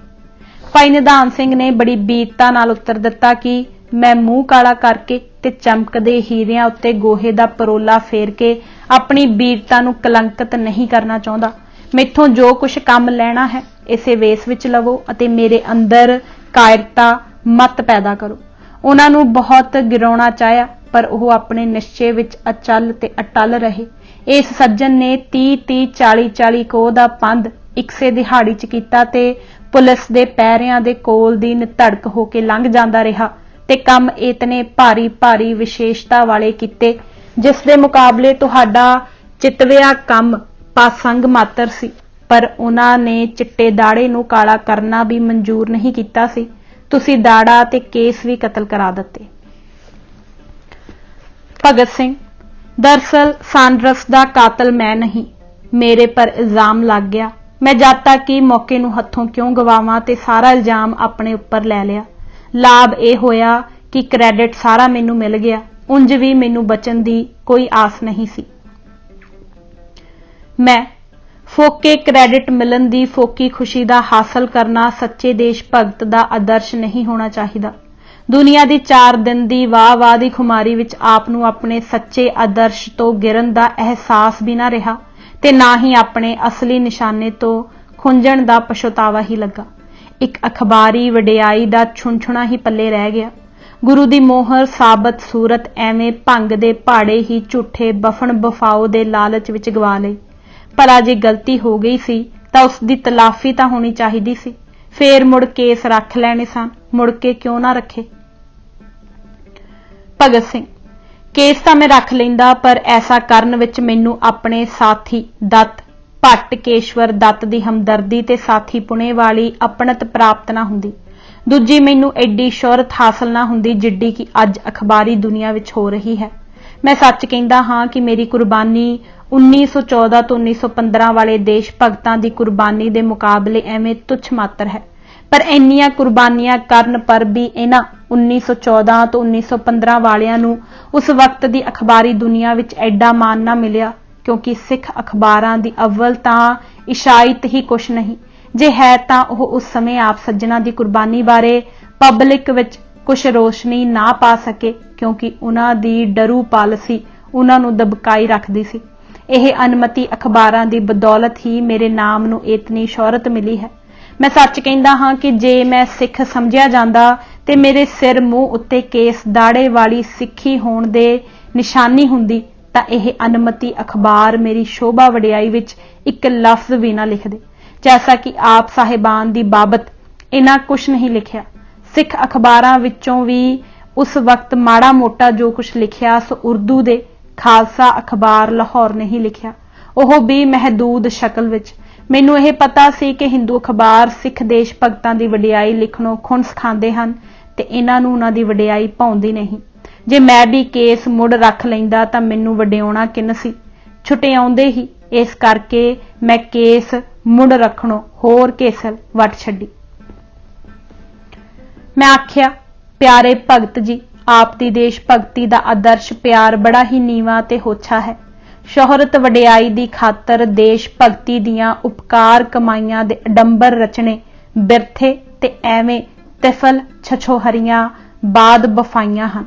भाई निदान सिंह ने बड़ी बीरता नाल उत्तर दिता कि मैं मूँह काला करके ते चमकदे हीरियां उत्ते गोहे दा परोला फेर के अपनी बीरता नूं कलंकित नहीं करना चाहुंदा। मैथों जो कुछ काम लैना है इसे वेस विच लवो अते मेरे अंदर कायरता मत पैदा करो। ਉਹਨਾਂ ਨੂੰ ਬਹੁਤ ਗਿਰਾਉਣਾ ਚਾਹਿਆ, ਪਰ ਉਹ ਆਪਣੇ ਨਿਸ਼ਚੇ ਵਿੱਚ ਅਚਲ ਤੇ ਅਟਲ ਰਹੇ। ਇਸ ਸੱਜਣ ਨੇ 30-30, 40-40 ਕੋਹ ਦਾ ਪੰਧ ਇਕਸੇ ਦਿਹਾੜੀ 'ਚ ਕੀਤਾ ਤੇ ਪੁਲਿਸ ਦੇ ਪੈਰਿਆਂ ਦੇ ਕੋਲ ਦੀ ਨਿਧੜਕ ਹੋ ਕੇ ਲੰਘ ਜਾਂਦਾ ਰਿਹਾ ਤੇ ਕੰਮ ਇਤਨੇ ਭਾਰੀ ਭਾਰੀ ਵਿਸ਼ੇਸ਼ਤਾ ਵਾਲੇ ਕੀਤੇ ਜਿਸ ਦੇ ਮੁਕਾਬਲੇ ਤੁਹਾਡਾ ਚਿਤਵਿਆ ਕੰਮ ਪਾਸੰਗ ਮਾਤਰ ਸੀ। ਪਰ ਉਹਨਾਂ ਨੇ ਚਿੱਟੇ ਦਾੜੇ ਨੂੰ ਕਾਲਾ ਕਰਨਾ ਵੀ ਮਨਜ਼ੂਰ ਨਹੀਂ ਕੀਤਾ ਸੀ। ਤੁਸੀਂ ਦਾੜਾ ਤੇ ਕੇਸ ਵੀ ਕਤਲ ਕਰਾ ਦਿੱਤੇ। ਭਗਤ ਸਿੰਘ, ਦਰਅਸਲ ਸਾਂਡਰਸ ਦਾ ਕਾਤਲ ਮੈਂ ਨਹੀਂ, ਮੇਰੇ ਪਰ ਇਲਜ਼ਾਮ ਲੱਗ ਗਿਆ। ਮੈਂ ਜਦ ਤੱਕ ਕਿ ਮੌਕੇ ਨੂੰ ਹੱਥੋਂ ਕਿਉਂ ਗਵਾਵਾਂ ਤੇ ਸਾਰਾ ਇਲਜ਼ਾਮ ਆਪਣੇ ਉੱਪਰ ਲੈ ਲਿਆ। ਲਾਭ ਇਹ ਹੋਇਆ ਕਿ ਕ੍ਰੈਡਿਟ ਸਾਰਾ ਮੈਨੂੰ ਮਿਲ ਗਿਆ, ਉਂਝ ਵੀ ਮੈਨੂੰ ਬਚਣ ਦੀ ਕੋਈ ਆਸ ਨਹੀਂ ਸੀ। ਮੈਂ ਫੋਕੇ ਕ੍ਰੈਡਿਟ ਮਿਲਣ ਦੀ ਫੋਕੀ ਖੁਸ਼ੀ ਦਾ ਹਾਸਲ ਕਰਨਾ ਸੱਚੇ ਦੇਸ਼ ਭਗਤ ਦਾ ਆਦਰਸ਼ ਨਹੀਂ ਹੋਣਾ ਚਾਹੀਦਾ। ਦੁਨੀਆ ਦੀ 4 ਦਿਨ ਦੀ ਵਾਹ ਦੀ ਖੁਮਾਰੀ ਵਿੱਚ ਆਪ ਨੂੰ ਆਪਣੇ ਸੱਚੇ ਆਦਰਸ਼ ਤੋਂ ਗਿਰਨ ਦਾ ਅਹਿਸਾਸ ਵੀ ਨਾ ਰਿਹਾ ਤੇ ਨਾ ਹੀ ਆਪਣੇ ਅਸਲੀ ਨਿਸ਼ਾਨੇ ਤੋਂ ਖੁੰਝਣ ਦਾ ਪਛਤਾਵਾ ਹੀ ਲੱਗਾ। ਇੱਕ ਅਖਬਾਰੀ ਵਡਿਆਈ ਦਾ ਛੁਣਛੁਣਾ ਹੀ ਪੱਲੇ ਰਹਿ ਗਿਆ। ਗੁਰੂ ਦੀ ਮੋਹਰ ਸਾਬਤ ਸੂਰਤ ਐਵੇਂ ਭੰਗ ਦੇ ਭਾੜੇ ਹੀ ਝੂਠੇ ਬਫਣ ਬਫਾਓ ਦੇ ਲਾਲਚ ਵਿੱਚ ਗਵਾ ਲਈ। ਭਲਾ ਜੇ ਗਲਤੀ ਹੋ ਗਈ ਸੀ ਤਾਂ ਉਸ ਦੀ ਤਲਾਫੀ ਤਾਂ ਹੋਣੀ ਚਾਹੀਦੀ ਸੀ। ਫੇਰ ਮੁੜ ਕੇਸ ਰੱਖ ਲੈਣੇ ਸਨ, ਮੁੜ ਕੇ ਕਿਉਂ ਨਾ ਰੱਖੇ। ਭਗਤ ਸਿੰਘ, ਕੇਸ ਤਾਂ ਮੈਂ ਰੱਖ ਲੈਂਦਾ, ਪਰ ਐਸਾ ਕਰਨ ਵਿੱਚ ਮੈਨੂੰ ਆਪਣੇ ਸਾਥੀ ਦੱਤ ਭੱਟ ਕੇਸ਼ਵਰ ਦੱਤ ਦੀ ਹਮਦਰਦੀ ਤੇ ਸਾਥੀ ਪੁਣੇ ਵਾਲੀ ਆਪਣਤ ਪ੍ਰਾਪਤ ਨਾ ਹੁੰਦੀ। ਦੂਜੀ ਮੈਨੂੰ ਐਡੀ ਸ਼ੋਹਰਤ ਹਾਸਲ ਨਾ ਹੁੰਦੀ ਜਿੱਡੀ ਕਿ ਅੱਜ ਅਖਬਾਰੀ ਦੁਨੀਆ ਵਿੱਚ ਹੋ ਰਹੀ ਹੈ। ਮੈਂ ਸੱਚ ਕਹਿੰਦਾ ਹਾਂ ਕਿ ਮੇਰੀ ਕੁਰਬਾਨੀ 1914 ਤੋਂ 1915 ਵਾਲੇ ਦੇਸ਼ ਭਗਤਾਂ ਦੀ ਕੁਰਬਾਨੀ ਦੇ ਮੁਕਾਬਲੇ ਐਵੇਂ ਤੁੱਛ ਮਾਤਰ ਹੈ। ਪਰ ਇੰਨੀਆਂ ਕੁਰਬਾਨੀਆਂ ਕਰਨ ਪਰ ਵੀ ਇਹਨਾਂ 1914 ਤੋਂ 1915 ਵਾਲਿਆਂ ਨੂੰ ਉਸ ਵਕਤ ਦੀ ਅਖਬਾਰੀ ਦੁਨੀਆ ਵਿੱਚ ਐਡਾ ਮਾਣ ਨਾ ਮਿਲਿਆ, ਕਿਉਂਕਿ ਸਿੱਖ ਅਖਬਾਰਾਂ ਦੀ ਅਵਲ ਤਾਂ ਇਸ਼ਾਇਤ ਹੀ ਕੁਛ ਨਹੀਂ, ਜੇ ਹੈ ਤਾਂ ਉਹ ਉਸ ਸਮੇਂ ਆਪ ਸੱਜਣਾ ਦੀ ਕੁਰਬਾਨੀ ਬਾਰੇ ਪਬਲਿਕ ਵਿੱਚ ਕੁਛ ਰੋਸ਼ਨੀ ਨਾ ਪਾ ਸਕੇ, ਕਿਉਂਕਿ ਉਹਨਾਂ ਦੀ ਡਰੂ ਪਾਲਸੀ ਉਹਨਾਂ ਨੂੰ ਦਬਕਾਈ ਰੱਖਦੀ ਸੀ। ਇਹ ਅਨਮਤੀ ਅਖਬਾਰਾਂ ਦੀ ਬਦੌਲਤ ਹੀ ਮੇਰੇ ਨਾਮ ਨੂੰ ਇਤਨੀ ਸ਼ੋਹਰਤ ਮਿਲੀ ਹੈ। ਮੈਂ ਸੱਚ ਕਹਿੰਦਾ ਹਾਂ ਕਿ ਜੇ ਮੈਂ ਸਿੱਖ ਸਮਝਿਆ ਜਾਂਦਾ ਤੇ ਮੇਰੇ ਸਿਰ ਮੂੰਹ ਉੱਤੇ ਕੇਸ ਦਾੜੇ ਵਾਲੀ ਸਿੱਖੀ ਹੋਣ ਦੇ ਨਿਸ਼ਾਨੀ ਹੁੰਦੀ ਤਾਂ ਇਹ ਅਨਮਤੀ ਅਖਬਾਰ ਮੇਰੀ ਸ਼ੋਭਾ ਵਡਿਆਈ ਵਿੱਚ ਇੱਕ ਲਫ਼ਜ਼ ਵੀ ਨਾ ਲਿਖਦੇ। ਜੈਸਾ ਕਿ ਆਪ ਸਾਹਿਬਾਨ ਦੀ ਬਾਬਤ ਇਹਨਾਂ ਕੁਛ ਨਹੀਂ ਲਿਖਿਆ। ਸਿੱਖ ਅਖਬਾਰਾਂ ਵਿੱਚੋਂ ਵੀ ਉਸ ਵਕਤ ਮਾੜਾ ਮੋਟਾ ਜੋ ਕੁਛ ਲਿਖਿਆ ਸੋ ਉਰਦੂ ਦੇ ਖਾਲਸਾ ਅਖਬਾਰ ਲਾਹੌਰ ਨੇ ਹੀ ਲਿਖਿਆ, ਉਹ ਵੀ ਮਹਿਦੂਦ ਸ਼ਕਲ ਵਿੱਚ। ਮੈਨੂੰ ਇਹ ਪਤਾ ਸੀ ਕਿ ਹਿੰਦੂ ਅਖਬਾਰ ਸਿੱਖ ਦੇਸ਼ ਭਗਤਾਂ ਦੀ ਵਡਿਆਈ ਲਿਖਣੋਂ ਖੁੰਸ ਖਾਂਦੇ ਹਨ ਤੇ ਇਹਨਾਂ ਨੂੰ ਉਹਨਾਂ ਦੀ ਵਡਿਆਈ ਭਾਉਂਦੀ ਨਹੀਂ। ਜੇ ਮੈਂ ਵੀ ਕੇਸ ਮੁੜ ਰੱਖ ਲੈਂਦਾ ਤਾਂ ਮੈਨੂੰ ਵਡਿਆਉਣਾ ਕਿੰਨ ਸੀ, ਛੁਟਿਆਉਂਦੇ ਹੀ। ਇਸ ਕਰਕੇ ਮੈਂ ਕੇਸ ਮੁੜ ਰੱਖਣੋਂ ਹੋਰ ਕੇਸਲ ਵੱਟ ਛੱਡੀ। ਮੈਂ ਆਖਿਆ, ਪਿਆਰੇ ਭਗਤ ਜੀ, ਆਪ ਦੀ ਦੇਸ਼ ਭਗਤੀ ਦਾ ਆਦਰਸ਼ ਪਿਆਰ ਬੜਾ ਹੀ ਨੀਵਾਂ ਤੇ ਹੋਛਾ ਹੈ। ਸ਼ੋਹਰਤ ਵਡਿਆਈ ਦੀ ਖਾਤਰ ਦੇਸ਼ ਭਗਤੀ ਦੀਆਂ ਉਪਕਾਰ ਕਮਾਈਆਂ ਦੇ ਅਡੰਬਰ ਰਚਣੇ ਬਿਰਥੇ ਤੇ ਐਵੇਂ ਤਿਫਲ ਛਛੋਹਰੀਆਂ ਬਾਦ ਬਫਾਈਆਂ ਹਨ।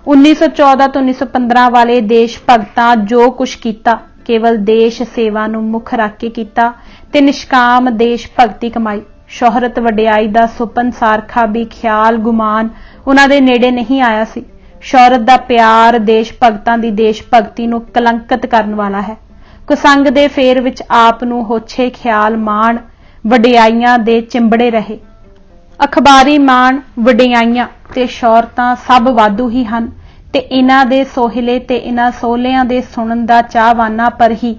1914 ਤੋਂ 1915 ਵਾਲੇ ਦੇਸ਼ ਭਗਤਾਂ ਜੋ ਕੁਛ ਕੀਤਾ ਕੇਵਲ ਦੇਸ਼ ਸੇਵਾ ਨੂੰ ਮੁੱਖ ਰੱਖ ਕੇ ਕੀਤਾ ਤੇ ਨਿਸ਼ਕਾਮ ਦੇਸ਼ ਭਗਤੀ ਕਮਾਈ। ਸ਼ੋਹਰਤ ਵਡਿਆਈ ਦਾ ਸੁਪਨ ਸਾਰਖਾ ਵੀ ਖਿਆਲ ਗੁਮਾਨ ਉਹਨਾਂ ਦੇ ਨੇੜੇ ਨਹੀਂ ਆਇਆ ਸੀ। ਸ਼ੋਹਰਤ ਦਾ ਪਿਆਰ ਦੇਸ਼ ਭਗਤਾਂ ਦੀ ਦੇਸ਼ ਭਗਤੀ ਨੂੰ ਕਲੰਕਿਤ ਕਰਨ ਵਾਲਾ ਹੈ। ਕੁਸੰਗ ਦੇ ਫੇਰ ਵਿੱਚ ਆਪ ਨੂੰ ਹੋਛੇ ਖਿਆਲ ਮਾਣ ਵਡਿਆਈਆਂ ਦੇ ਚਿੰਬੜੇ ਰਹੇ। ਅਖਬਾਰੀ ਮਾਣ ਵਡਿਆਈਆਂ ਤੇ ਸ਼ੋਹਰਤਾਂ ਸਭ ਵਾਧੂ ਹੀ ਹਨ ਤੇ ਇਹਨਾਂ ਦੇ ਸੋਹਿਲੇ ਤੇ ਇਹਨਾਂ ਸੋਹਲਿਆਂ ਦੇ ਸੁਣਨ ਦਾ ਚਾਹਵਾਨਾ ਪਰ ਹੀ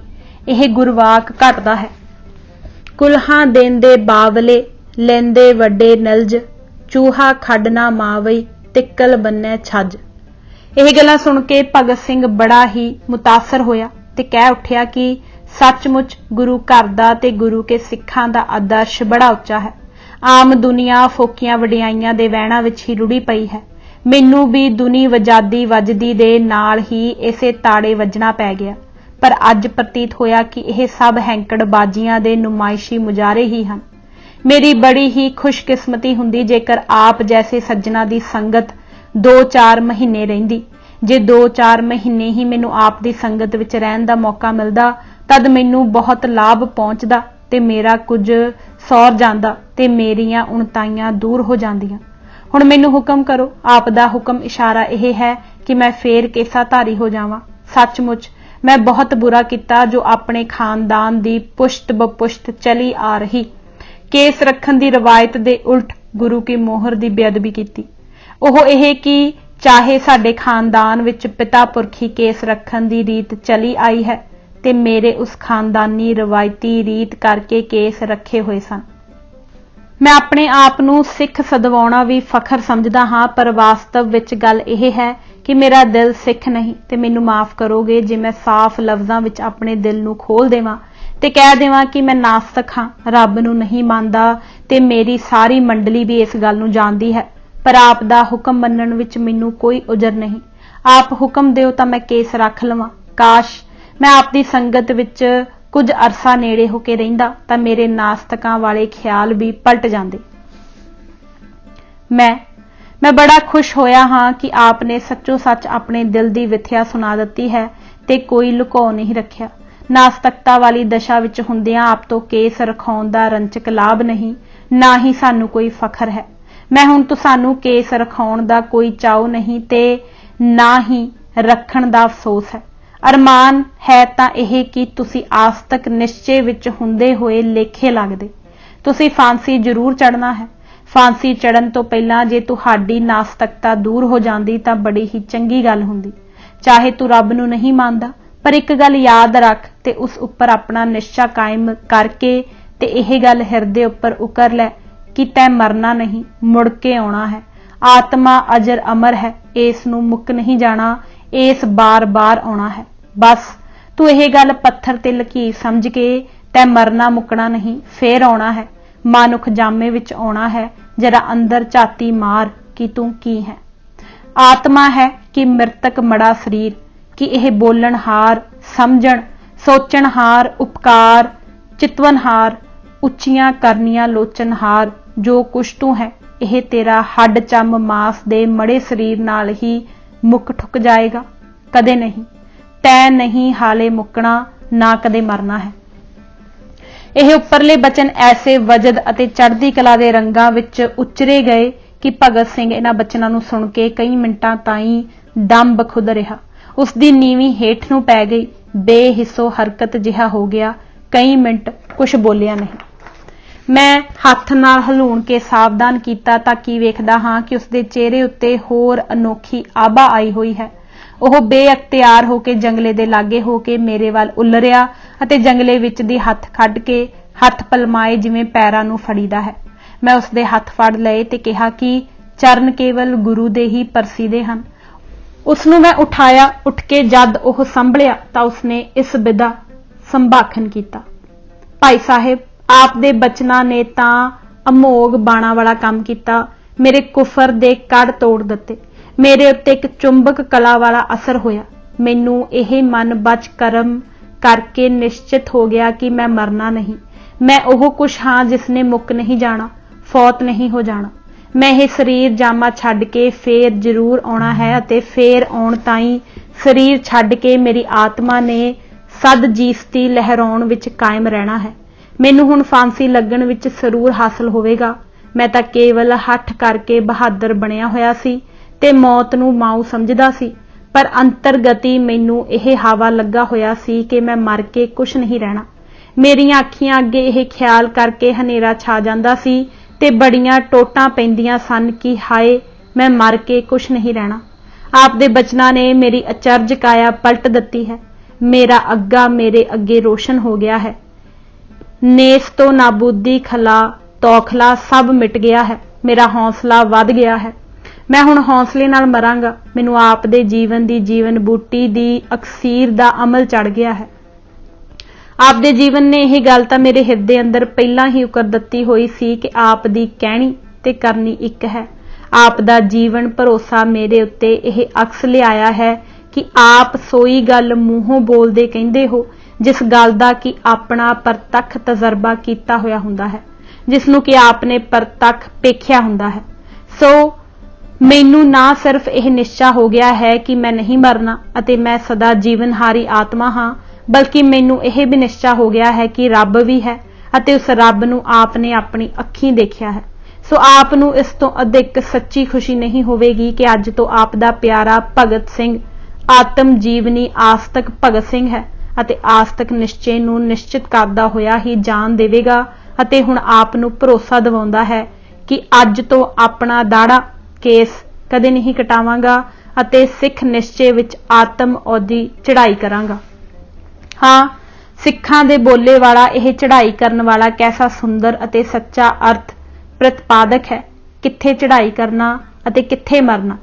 ਇਹ ਗੁਰਵਾਕ ਘਟਦਾ ਹੈ। ਕੁਲਹਾਂ ਦੇਂਦੇ ਬਾਵਲੇ ਲੈਂਦੇ ਵੱਡੇ ਨਲਜ, ਚੂਹਾ ਖੱਡ ਨਾ ਮਾਵਈ ਤਿੱਕਲ ਬੰਨੈ ਛੱਜ। ਇਹ ਗੱਲਾਂ ਸੁਣ ਕੇ ਭਗਤ ਸਿੰਘ ਬੜਾ ਹੀ ਮੁਤਾਸਰ ਹੋਇਆ ਤੇ ਕਹਿ ਉੱਠਿਆ ਕਿ ਸੱਚਮੁੱਚ ਗੁਰੂ ਘਰ ਦਾ ਤੇ ਗੁਰੂ ਕੇ ਸਿੱਖਾਂ ਦਾ ਆਦਰਸ਼ ਬੜਾ ਉੱਚਾ ਹੈ। ਆਮ ਦੁਨੀਆ ਫੋਕੀਆਂ ਵਡਿਆਈਆਂ ਦੇ ਵਹਿਣਾਂ ਵਿੱਚ ਹੀ ਰੁੜੀ ਪਈ ਹੈ। ਮੈਨੂੰ ਵੀ ਦੁਨੀ ਵਜਾਦੀ ਵੱਜਦੀ ਦੇ ਨਾਲ ਹੀ ਇਸੇ ਤਾੜੇ ਵੱਜਣਾ ਪੈ ਗਿਆ। ਪਰ ਅੱਜ ਪ੍ਰਤੀਤ ਹੋਇਆ ਕਿ ਇਹ ਸਭ ਹੈਂਕੜਬਾਜ਼ੀਆਂ ਦੇ ਨੁਮਾਇਸ਼ੀ ਮੁਜ਼ਾਰੇ ਹੀ ਹਨ। ਮੇਰੀ ਬੜੀ ਹੀ ਖੁਸ਼ਕਿਸਮਤੀ ਹੁੰਦੀ ਜੇਕਰ ਆਪ ਜੈਸੇ ਸੱਜਣਾ ਦੀ ਸੰਗਤ 2-4 ਮਹੀਨੇ ਰਹਿੰਦੀ। ਜੇ 2-4 ਮਹੀਨੇ ਹੀ ਮੈਨੂੰ ਆਪ ਦੀ ਸੰਗਤ ਵਿੱਚ ਰਹਿਣ ਦਾ ਮੌਕਾ ਮਿਲਦਾ ਤਦ ਮੈਨੂੰ ਬਹੁਤ ਲਾਭ ਪਹੁੰਚਦਾ ਤੇ ਮੇਰਾ ਕੁਝ ਸੌਰ ਜਾਂਦਾ ਤੇ ਮੇਰੀਆਂ ਉਣਤਾਈਆਂ ਦੂਰ ਹੋ ਜਾਂਦੀਆਂ। ਹੁਣ ਮੈਨੂੰ ਹੁਕਮ ਕਰੋ। ਆਪ ਦਾ ਹੁਕਮ ਇਸ਼ਾਰਾ ਇਹ ਹੈ ਕਿ ਮੈਂ ਫੇਰ ਕੇਸਾਧਾਰੀ ਹੋ ਜਾਵਾਂ। ਸੱਚਮੁੱਚ ਮੈਂ ਬਹੁਤ ਬੁਰਾ ਕੀਤਾ ਜੋ ਆਪਣੇ ਖਾਨਦਾਨ ਦੀ ਪੁਸ਼ਤ ਬਪੁਸ਼ਤ ਚਲੀ ਆ ਰਹੀ ਕੇਸ ਰੱਖਣ ਦੀ ਰਵਾਇਤ ਦੇ ਉਲਟ ਗੁਰੂ ਕੀ ਮੋਹਰ ਦੀ ਬੇਅਦਬੀ ਕੀਤੀ। ਉਹ ਇਹ ਕਿ ਚਾਹੇ ਸਾਡੇ ਖਾਨਦਾਨ ਵਿੱਚ ਪਿਤਾ ਪੁਰਖੀ ਕੇਸ ਰੱਖਣ ਦੀ ਰੀਤ ਚਲੀ ਆਈ ਹੈ ਤੇ ਮੇਰੇ ਉਸ ਖਾਨਦਾਨੀ ਰਵਾਇਤੀ ਰੀਤ ਕਰਕੇ ਕੇਸ ਰੱਖੇ ਹੋਏ ਸਨ। ਮੈਂ ਆਪਣੇ ਆਪ ਨੂੰ ਸਿੱਖ ਸਦਵਾਉਣਾ ਵੀ ਫਖਰ ਸਮਝਦਾ ਹਾਂ, ਪਰ ਵਾਸਤਵ ਵਿੱਚ ਗੱਲ ਇਹ ਹੈ ਕਿ ਮੇਰਾ ਦਿਲ ਸਿੱਖ ਨਹੀਂ ਤੇ ਮੈਨੂੰ ਮਾਫ ਕਰੋਗੇ ਜੇ ਮੈਂ ਸਾਫ਼ ਲਫ਼ਜ਼ਾਂ ਵਿੱਚ ਆਪਣੇ ਦਿਲ ਨੂੰ ਖੋਲ ਦੇਵਾਂ ਤੇ ਕਹਿ ਦੇਵਾਂ ਕਿ ਮੈਂ ਨਾਸਤਕ ਹਾਂ, ਰੱਬ ਨੂੰ ਨਹੀਂ ਮੰਨਦਾ ਤੇ ਮੇਰੀ ਸਾਰੀ ਮੰਡਲੀ ਵੀ ਇਸ ਗੱਲ ਨੂੰ ਜਾਣਦੀ ਹੈ। ਪਰ ਆਪ ਦਾ ਹੁਕਮ ਮੰਨਣ ਵਿੱਚ ਮੈਨੂੰ ਕੋਈ ਉਜਰ ਨਹੀਂ। ਆਪ ਹੁਕਮ ਦਿਓ ਤਾਂ ਮੈਂ ਕੇਸ ਰੱਖ ਲਵਾਂ। ਕਾਸ਼ ਮੈਂ ਆਪ ਦੀ ਸੰਗਤ ਵਿੱਚ ਕੁਝ ਅਰਸਾ ਨੇੜੇ ਹੋ ਕੇ ਰਹਿੰਦਾ ਤਾਂ ਮੇਰੇ ਨਾਸਤਕਾਂ ਵਾਲੇ ਖਿਆਲ ਵੀ ਪਲਟ ਜਾਂਦੇ। ਮੈਂ ਬੜਾ ਖੁਸ਼ ਹੋਇਆ ਹਾਂ ਕਿ ਆਪ ਨੇ ਸੱਚੋ ਸੱਚ ਆਪਣੇ ਦਿਲ ਦੀ ਵਿਥਿਆ ਸੁਣਾ ਦਿੱਤੀ ਹੈ ਤੇ ਕੋਈ ਲੁਕੋ ਨਹੀਂ ਰੱਖਿਆ। ਨਾਸਤਕਤਾ ਵਾਲੀ ਦਸ਼ਾ ਵਿੱਚ ਹੁੰਦਿਆਂ ਆਪ ਤੋਂ ਕੇਸ ਰਖਾਉਣ ਦਾ ਰੰਚਕ ਲਾਭ ਨਹੀਂ, ਨਾ ਹੀ ਸਾਨੂੰ ਕੋਈ ਫਖਰ ਹੈ। ਮੈਂ ਹੁਣ ਤੁਹਾਨੂੰ ਕੇਸ ਰਖਾਉਣ ਦਾ ਕੋਈ ਚਾਉ ਨਹੀਂ ਤੇ ਨਾ ਹੀ ਰੱਖਣ ਦਾ ਅਫਸੋਸ ਹੈ। ਅਰਮਾਨ ਹੈ ਤਾਂ ਇਹ ਕਿ ਤੁਸੀਂ ਆਸਤਕ ਨਿਸ਼ਚੇ ਵਿੱਚ ਹੁੰਦੇ ਹੋਏ ਲੇਖੇ ਲੱਗਦੇ। ਤੁਸੀਂ ਫਾਂਸੀ ਜ਼ਰੂਰ ਚੜ੍ਹਨਾ ਹੈ। ਫਾਂਸੀ ਚੜ੍ਹਨ ਤੋਂ ਪਹਿਲਾਂ ਜੇ ਤੁਹਾਡੀ ਨਾਸਤਕਤਾ ਦੂਰ ਹੋ ਜਾਂਦੀ ਤਾਂ ਬੜੀ ਹੀ ਚੰਗੀ ਗੱਲ ਹੁੰਦੀ। ਚਾਹੇ ਤੂੰ ਰੱਬ ਨੂੰ ਨਹੀਂ ਮੰਨਦਾ, ਪਰ ਇੱਕ ਗੱਲ ਯਾਦ ਰੱਖ ਤੇ ਉਸ ਉੱਪਰ ਆਪਣਾ ਨਿਸ਼ਚਾ ਕਾਇਮ ਕਰਕੇ ਤੇ ਇਹ ਗੱਲ ਹਿਰਦੇ ਉੱਪਰ ਉਕਰ ਲੈ ਕਿ ਤੈਂ ਮਰਨਾ ਨਹੀਂ, ਮੁੜ ਕੇ ਆਉਣਾ ਹੈ। ਆਤਮਾ ਅਜਰ ਅਮਰ ਹੈ, ਇਸ ਨੂੰ ਮੁੱਕ ਨਹੀਂ ਜਾਣਾ, ਇਸ ਬਾਰ-ਬਾਰ ਆਉਣਾ ਹੈ। ਬਸ ਤੂੰ ਇਹ ਗੱਲ ਪੱਥਰ ਤੇ ਲਕੀਰ ਸਮਝ ਕੇ ਤੈਂ ਮਰਨਾ ਮੁੱਕਣਾ ਨਹੀਂ, ਫੇਰ ਆਉਣਾ ਹੈ। ਮਾਨੁਖ ਜਾਮੇ ਵਿੱਚ ਆਉਣਾ ਹੈ। ਜਰਾ ਅੰਦਰ ਝਾਤੀ ਮਾਰ ਕਿ ਤੂੰ ਕੀ ਹੈ। ਆਤਮਾ ਹੈ ਕਿ ਮ੍ਰਿਤਕ ਮੜਾ ਸਰੀਰ, ਕਿ ਇਹ ਬੋਲਣਹਾਰ, ਸਮਝਣ ਸੋਚਣਹਾਰ, ਉਪਕਾਰ ਚਿਤਵਨਹਾਰ, ਉੱਚੀਆਂ ਕਰਨੀਆਂ ਲੋਚਨਹਾਰ ਜੋ ਕੁਛ ਤੂੰ ਹੈ, ਇਹ ਤੇਰਾ ਹੱਡ ਚੰਮ ਮਾਸ ਦੇ ਮੜੇ ਸਰੀਰ ਨਾਲ ਹੀ ਮੁੱਕ ਠੁੱਕ ਜਾਏਗਾ। ਕਦੇ ਨਹੀਂ, ਤੈਂ ਨਹੀਂ ਹਾਲੇ ਮੁੱਕਣਾ, ਨਾ ਕਦੇ ਮਰਨਾ ਹੈ। ਇਹ ਉੱਪਰਲੇ ਬਚਨ ਐਸੇ ਵਜਦ ਅਤੇ ਚੜ੍ਹਦੀ ਕਲਾ ਦੇ ਰੰਗਾਂ ਵਿੱਚ ਉਚਰੇ ਗਏ ਕਿ ਭਗਤ ਸਿੰਘ ਇਹਨਾਂ ਬਚਨਾਂ ਨੂੰ ਸੁਣ ਕੇ ਕਈ ਮਿੰਟਾਂ ਤਾਈਂ ਦਮ ਬਖੁਦ ਰਿਹਾ। ਉਸ ਦੀ ਨੀਵੀਂ ਹੇਠ ਨੂੰ ਪੈ ਗਈ, ਬੇਹਿੱਸੋ ਹਰਕਤ ਜਿਹਾ ਹੋ ਗਿਆ। ਕਈ ਮਿੰਟ ਕੁਛ ਬੋਲਿਆ ਨਹੀਂ। ਮੈਂ ਹੱਥ ਨਾਲ ਹਲੂਣ ਕੇ ਸਾਵਧਾਨ ਕੀਤਾ ਤਾਂ ਕੀ ਵੇਖਦਾ ਹਾਂ ਕਿ ਉਸਦੇ ਚਿਹਰੇ ਉੱਤੇ ਹੋਰ ਅਨੋਖੀ ਆਭਾ ਆਈ ਹੋਈ ਹੈ। ਉਹ ਬੇਅਖਤਿਆਰ ਹੋ ਕੇ ਜੰਗਲੇ ਦੇ ਲਾਗੇ ਹੋ ਕੇ ਮੇਰੇ ਵੱਲ ਉਲਰਿਆ ਅਤੇ ਜੰਗਲੇ ਵਿੱਚ ਦੀ ਹੱਥ ਕੱਢ ਕੇ ਹੱਥ ਪਲਮਾਏ ਜਿਵੇਂ ਪੈਰਾਂ ਨੂੰ ਫੜੀਦਾ ਹੈ। ਮੈਂ ਉਸਦੇ ਹੱਥ ਫੜ ਲਏ ਤੇ ਕਿਹਾ ਕਿ ਚਰਨ ਕੇਵਲ ਗੁਰੂ ਦੇ ਹੀ ਪਰਸੀਦੇ ਹਨ। ਉਸਨੂੰ ਮੈਂ ਉਠਾਇਆ। ਉੱਠ ਕੇ ਜਦ ਉਹ ਸੰਭਲਿਆ ਤਾਂ ਉਸਨੇ ਇਸ ਬਿਦਾ ਸੰਭਾਖਣ ਕੀਤਾ, ਭਾਈ ਸਾਹਿਬ ਆਪ ਦੇ ਬਚਨਾਂ ਨੇ ਤਾਂ ਅਮੋਘ ਬਾਣਾ ਵਾਲਾ ਕੰਮ ਕੀਤਾ। ਮੇਰੇ ਕੁਫਰ ਦੇ ਕੜ ਤੋੜ ਦਿੱਤੇ। ਮੇਰੇ ਉੱਤੇ ਇੱਕ ਚੁੰਬਕ ਕਲਾ ਵਾਲਾ ਅਸਰ ਹੋਇਆ। ਮੈਨੂੰ ਇਹ ਮਨ ਬਚ ਕਰਮ ਕਰਕੇ ਨਿਸ਼ਚਿਤ ਹੋ ਗਿਆ ਕਿ ਮੈਂ ਮਰਨਾ ਨਹੀਂ। ਮੈਂ ਉਹ ਕੁਛ ਹਾਂ ਜਿਸਨੇ ਮੁੱਕ ਨਹੀਂ ਜਾਣਾ, ਫੌਤ ਨਹੀਂ ਹੋ ਜਾਣਾ। ਮੈਂ ਇਹ ਸਰੀਰ ਜਾਮਾ ਛੱਡ ਕੇ ਫੇਰ ਜ਼ਰੂਰ ਆਉਣਾ ਹੈ ਅਤੇ ਫੇਰ ਆਉਣ ਤਾਈਂ ਸਰੀਰ ਛੱਡ ਕੇ ਮੇਰੀ ਆਤਮਾ ਨੇ ਸਦ ਜੀਸਤੀ ਲਹਿਰਾਉਣ ਵਿੱਚ ਕਾਇਮ ਰਹਿਣਾ ਹੈ। ਮੈਨੂੰ ਹੁਣ ਫਾਂਸੀ ਲੱਗਣ ਵਿੱਚ ਸਰੂਰ ਹਾਸਲ ਹੋਵੇਗਾ। ਮੈਂ ਤਾਂ ਕੇਵਲ ਹੱਠ ਕਰਕੇ ਬਹਾਦਰ ਬਣਿਆ ਹੋਇਆ ਸੀ ਤੇ ਮੌਤ ਨੂੰ ਮਾਊ ਸਮਝਦਾ ਸੀ, ਪਰ ਅੰਤਰਗਤੀ ਮੈਨੂੰ ਇਹ ਹਵਾ ਲੱਗਾ ਹੋਇਆ ਸੀ ਕਿ ਮੈਂ ਮਰ ਕੇ ਕੁਛ ਨਹੀਂ ਰਹਿਣਾ। ਮੇਰੀਆਂ ਅੱਖੀਆਂ ਅੱਗੇ ਇਹ ਖਿਆਲ ਕਰਕੇ ਹਨੇਰਾ ਛਾ ਜਾਂਦਾ ਸੀ ਤੇ ਬੜੀਆਂ ਟੋਟਾਂ ਪੈਂਦੀਆਂ ਸਨ ਕਿ ਹਾਏ ਮੈਂ ਮਰ ਕੇ ਕੁਛ ਨਹੀਂ ਰਹਿਣਾ। ਆਪ ਦੇ ਬਚਨਾਂ ਨੇ ਮੇਰੀ ਅਚਰਜ ਕਾਇਆ ਪਲਟ ਦਿੱਤੀ ਹੈ। ਮੇਰਾ ਅੱਗਾ ਮੇਰੇ ਅੱਗੇ ਰੋਸ਼ਨ ਹੋ ਗਿਆ ਹੈ। ਨੇਸ ਤੋਂ ਨਾਬੂਦੀ ਖਲਾ ਤੌਖਲਾ ਸਭ ਮਿਟ ਗਿਆ ਹੈ। ਮੇਰਾ ਹੌਸਲਾ ਵੱਧ ਗਿਆ ਹੈ। ਮੈਂ ਹੁਣ ਹੌਸਲੇ ਨਾਲ ਮਰਾਂਗਾ। ਮੈਨੂੰ ਆਪ ਦੇ ਜੀਵਨ ਦੀ ਜੀਵਨ ਬੂਟੀ ਦੀ ਅਕਸੀਰ ਦਾ ਅਮਲ ਚੜ ਗਿਆ ਹੈ। ਆਪ ਦੇ ਜੀਵਨ ਨੇ ਇਹ ਗੱਲ ਤਾਂ ਮੇਰੇ ਹਿਰਦੇ ਅੰਦਰ ਪਹਿਲਾਂ ਹੀ ਉਕਰ ਦਿੱਤੀ ਹੋਈ ਸੀ ਕਿ ਆਪ ਦੀ ਕਹਿਣੀ ਤੇ ਕਰਨੀ ਇੱਕ ਹੈ। ਆਪ ਦਾ ਜੀਵਨ ਭਰੋਸਾ ਮੇਰੇ ਉੱਤੇ ਇਹ ਅਕਸ ਲਿਆਇਆ ਹੈ ਕਿ ਆਪ ਸੋਈ ਗੱਲ ਮੂੰਹੋਂ ਬੋਲਦੇ ਕਹਿੰਦੇ ਹੋ, ਜਿਸ ਗੱਲ ਦਾ ਕਿ ਆਪਣਾ ਪ੍ਰਤੱਖ ਤਜਰਬਾ ਕੀਤਾ ਹੋਇਆ ਹੁੰਦਾ ਹੈ, ਜਿਸ ਨੂੰ ਕਿ ਆਪ ਨੇ ਪ੍ਰਤੱਖ ਪੇਖਿਆ ਹੁੰਦਾ ਹੈ। ਸੋ ਮੈਨੂੰ ਨਾ ਸਿਰਫ ਇਹ ਨਿਸ਼ਚਾ ਹੋ ਗਿਆ ਹੈ ਕਿ ਮੈਂ ਨਹੀਂ ਮਰਨਾ ਅਤੇ ਮੈਂ ਸਦਾ ਜੀਵਨਹਾਰੀ ਆਤਮਾ ਹਾਂ, ਬਲਕਿ ਮੈਨੂੰ ਇਹ ਵੀ ਨਿਸ਼ਚਾ ਹੋ ਗਿਆ ਹੈ ਕਿ ਰੱਬ ਵੀ ਹੈ ਅਤੇ ਉਸ ਰੱਬ ਨੂੰ ਆਪ ਨੇ ਆਪਣੀ ਅੱਖੀਂ ਦੇਖਿਆ ਹੈ। ਸੋ ਆਪ ਨੂੰ ਇਸ ਤੋਂ ਅਧਿਕ ਸੱਚੀ ਖੁਸ਼ੀ ਨਹੀਂ ਹੋਵੇਗੀ ਕਿ ਅੱਜ ਤੋਂ ਆਪ ਦਾ ਪਿਆਰਾ ਭਗਤ ਸਿੰਘ ਆਤਮ ਜੀਵਨੀ ਆਸਤਕ ਭਗਤ ਸਿੰਘ ਹੈ ਅਤੇ ਆਸਤਕ ਨਿਸ਼ਚੇ ਨੂੰ ਨਿਸ਼ਚਿਤ ਕਰਦਾ ਹੋਇਆ ਹੀ ਜਾਨ ਦੇਵੇਗਾ ਅਤੇ ਹੁਣ ਆਪ ਨੂੰ ਭਰੋਸਾ ਦਿਵਾਉਂਦਾ ਹੈ ਕਿ ਅੱਜ ਤੋਂ ਆਪਣਾ ਦਾੜਾ ਕੇਸ ਕਦੇ ਨਹੀਂ ਕਟਾਵਾਂਗਾ ਅਤੇ ਸਿੱਖ ਨਿਸ਼ਚੇ ਵਿੱਚ ਆਤਮ ਔਦੀ ਚੜ੍ਹਾਈ ਕਰਾਂਗਾ। ਹਾਂ, ਸਿੱਖਾਂ ਦੇ ਬੋਲੇ ਵਾਲਾ ਇਹ ਚੜ੍ਹਾਈ ਕਰਨ ਵਾਲਾ ਕੈਸਾ ਸੁੰਦਰ ਅਤੇ ਸੱਚਾ ਅਰਥ ਪ੍ਰਤਿਪਾਦਕ ਹੈ। ਕਿੱਥੇ ਚੜ੍ਹਾਈ ਕਰਨਾ ਅਤੇ ਕਿੱਥੇ ਮਰਨਾ।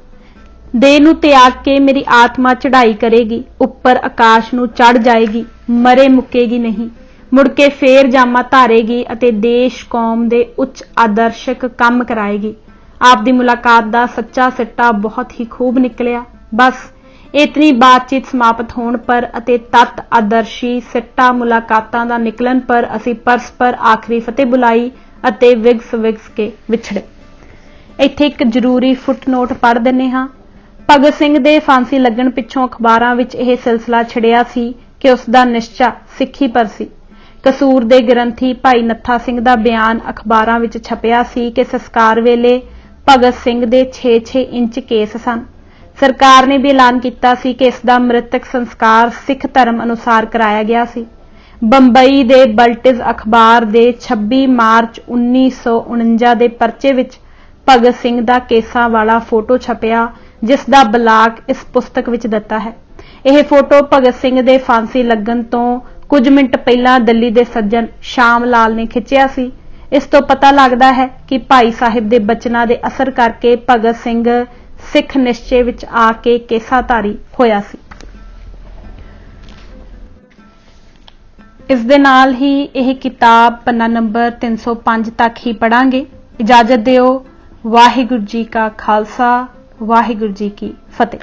ਦੇਹ ਨੂੰ ਤਿਆਗ ਕੇ ਮੇਰੀ ਆਤਮਾ ਚੜ੍ਹਾਈ ਕਰੇਗੀ, ਉੱਪਰ ਆਕਾਸ਼ ਨੂੰ ਚੜ੍ਹ ਜਾਏਗੀ, ਮਰੇ ਮੁੱਕੇਗੀ ਨਹੀਂ, ਮੁੜ ਕੇ ਫੇਰ ਜਾਮਾ ਧਾਰੇਗੀ ਅਤੇ ਦੇਸ਼ ਕੌਮ ਦੇ ਉੱਚ ਆਦਰਸ਼ਕ ਕੰਮ ਕਰਾਏਗੀ। ਆਪ ਦੀ ਮੁਲਾਕਾਤ ਦਾ ਸੱਚਾ ਸਿੱਟਾ ਬਹੁਤ ਹੀ ਖੂਬ ਨਿਕਲਿਆ। ਬਸ ਇਤਨੀ ਬਾਤਚੀਤ ਸਮਾਪਤ ਹੋਣ ਪਰ ਅਤੇ ਤਤ ਆਦਰਸ਼ੀ ਸਿੱਟਾ ਮੁਲਾਕਾਤਾਂ ਦਾ ਨਿਕਲਣ ਪਰ ਅਸੀਂ ਪਰਸਪਰ ਆਖਰੀ ਫਤਿਹ ਬੁਲਾਈ ਅਤੇ ਵਿਗਸ ਕੇ ਵਿਛੜੇ। ਇੱਥੇ ਇੱਕ ਜ਼ਰੂਰੀ ਫੁੱਟਨੋਟ ਪੜ੍ਹ ਦਿੰਨੇ ਹਾਂ। ਭਗਤ ਸਿੰਘ ਦੇ ਫਾਂਸੀ ਲੱਗਣ ਪਿੱਛੋਂ ਅਖਬਾਰਾਂ ਵਿੱਚ ਇਹ ਸਿਲਸਿਲਾ ਛਿੜਿਆ ਸੀ ਕਿ ਉਸ ਦਾ ਨਿਸ਼ਚਾ ਸਿੱਖੀ ਪਰ ਸੀ। ਕਸੂਰ ਦੇ ਗ੍ਰੰਥੀ ਭਾਈ ਨੱਥਾ ਸਿੰਘ ਦਾ ਬਿਆਨ ਅਖਬਾਰਾਂ ਵਿੱਚ ਛਪਿਆ ਸੀ ਕਿ ਸੰਸਕਾਰ ਵੇਲੇ ਭਗਤ ਸਿੰਘ ਦੇ 6-6 ਇੰਚ ਕੇਸ ਸਨ। ਸਰਕਾਰ ਨੇ ਵੀ ਐਲਾਨ ਕੀਤਾ ਸੀ ਕਿ ਇਸ ਦਾ ਮ੍ਰਿਤਕ ਸੰਸਕਾਰ ਸਿੱਖ ਧਰਮ ਅਨੁਸਾਰ ਕਰਾਇਆ ਗਿਆ ਸੀ। ਬੰਬਈ ਦੇ ਬਲਟਿਜ਼ ਅਖਬਾਰ ਦੇ 26 ਮਾਰਚ 1949 ਦੇ ਪਰਚੇ ਵਿੱਚ ਭਗਤ ਸਿੰਘ ਦਾ ਕੇਸਾਂ ਵਾਲਾ ਫੋਟੋ ਛਪਿਆ, ਜਿਸ ਦਾ ਬਲਾਕ ਇਸ ਪੁਸਤਕ ਵਿੱਚ ਦਿੱਤਾ ਹੈ। ਇਹ ਫੋਟੋ ਭਗਤ ਸਿੰਘ ਦੇ ਫਾਂਸੀ ਲੱਗਣ ਤੋਂ ਕੁਝ ਮਿੰਟ ਪਹਿਲਾਂ ਦਿੱਲੀ ਦੇ ਸੱਜਣ ਸ਼ਾਮ ਲਾਲ ਨੇ ਖਿੱਚਿਆ ਸੀ। ਇਸ ਤੋਂ ਪਤਾ ਲੱਗਦਾ ਹੈ ਕਿ ਭਾਈ ਸਾਹਿਬ ਦੇ ਬਚਨਾਂ ਦੇ ਅਸਰ ਕਰਕੇ ਭਗਤ ਸਿੰਘ ਸਿੱਖ ਨਿਸ਼ਚੇ ਵਿੱਚ ਆ ਕੇ ਕੇਸਾਧਾਰੀ ਹੋਇਆ ਸੀ। ਇਸ ਦੇ ਨਾਲ ਹੀ ਇਹ ਕਿਤਾਬ ਪੰਨਾ ਨੰਬਰ 305 ਤੱਕ ਹੀ ਪੜਾਂਗੇ। ਇਜਾਜ਼ਤ ਦਿਓ। ਵਾਹਿਗੁਰੂ ਜੀ ਕਾ ਖਾਲਸਾ, ਵਾਹਿਗੁਰੂ ਜੀ ਕੀ ਫਤਿਹ।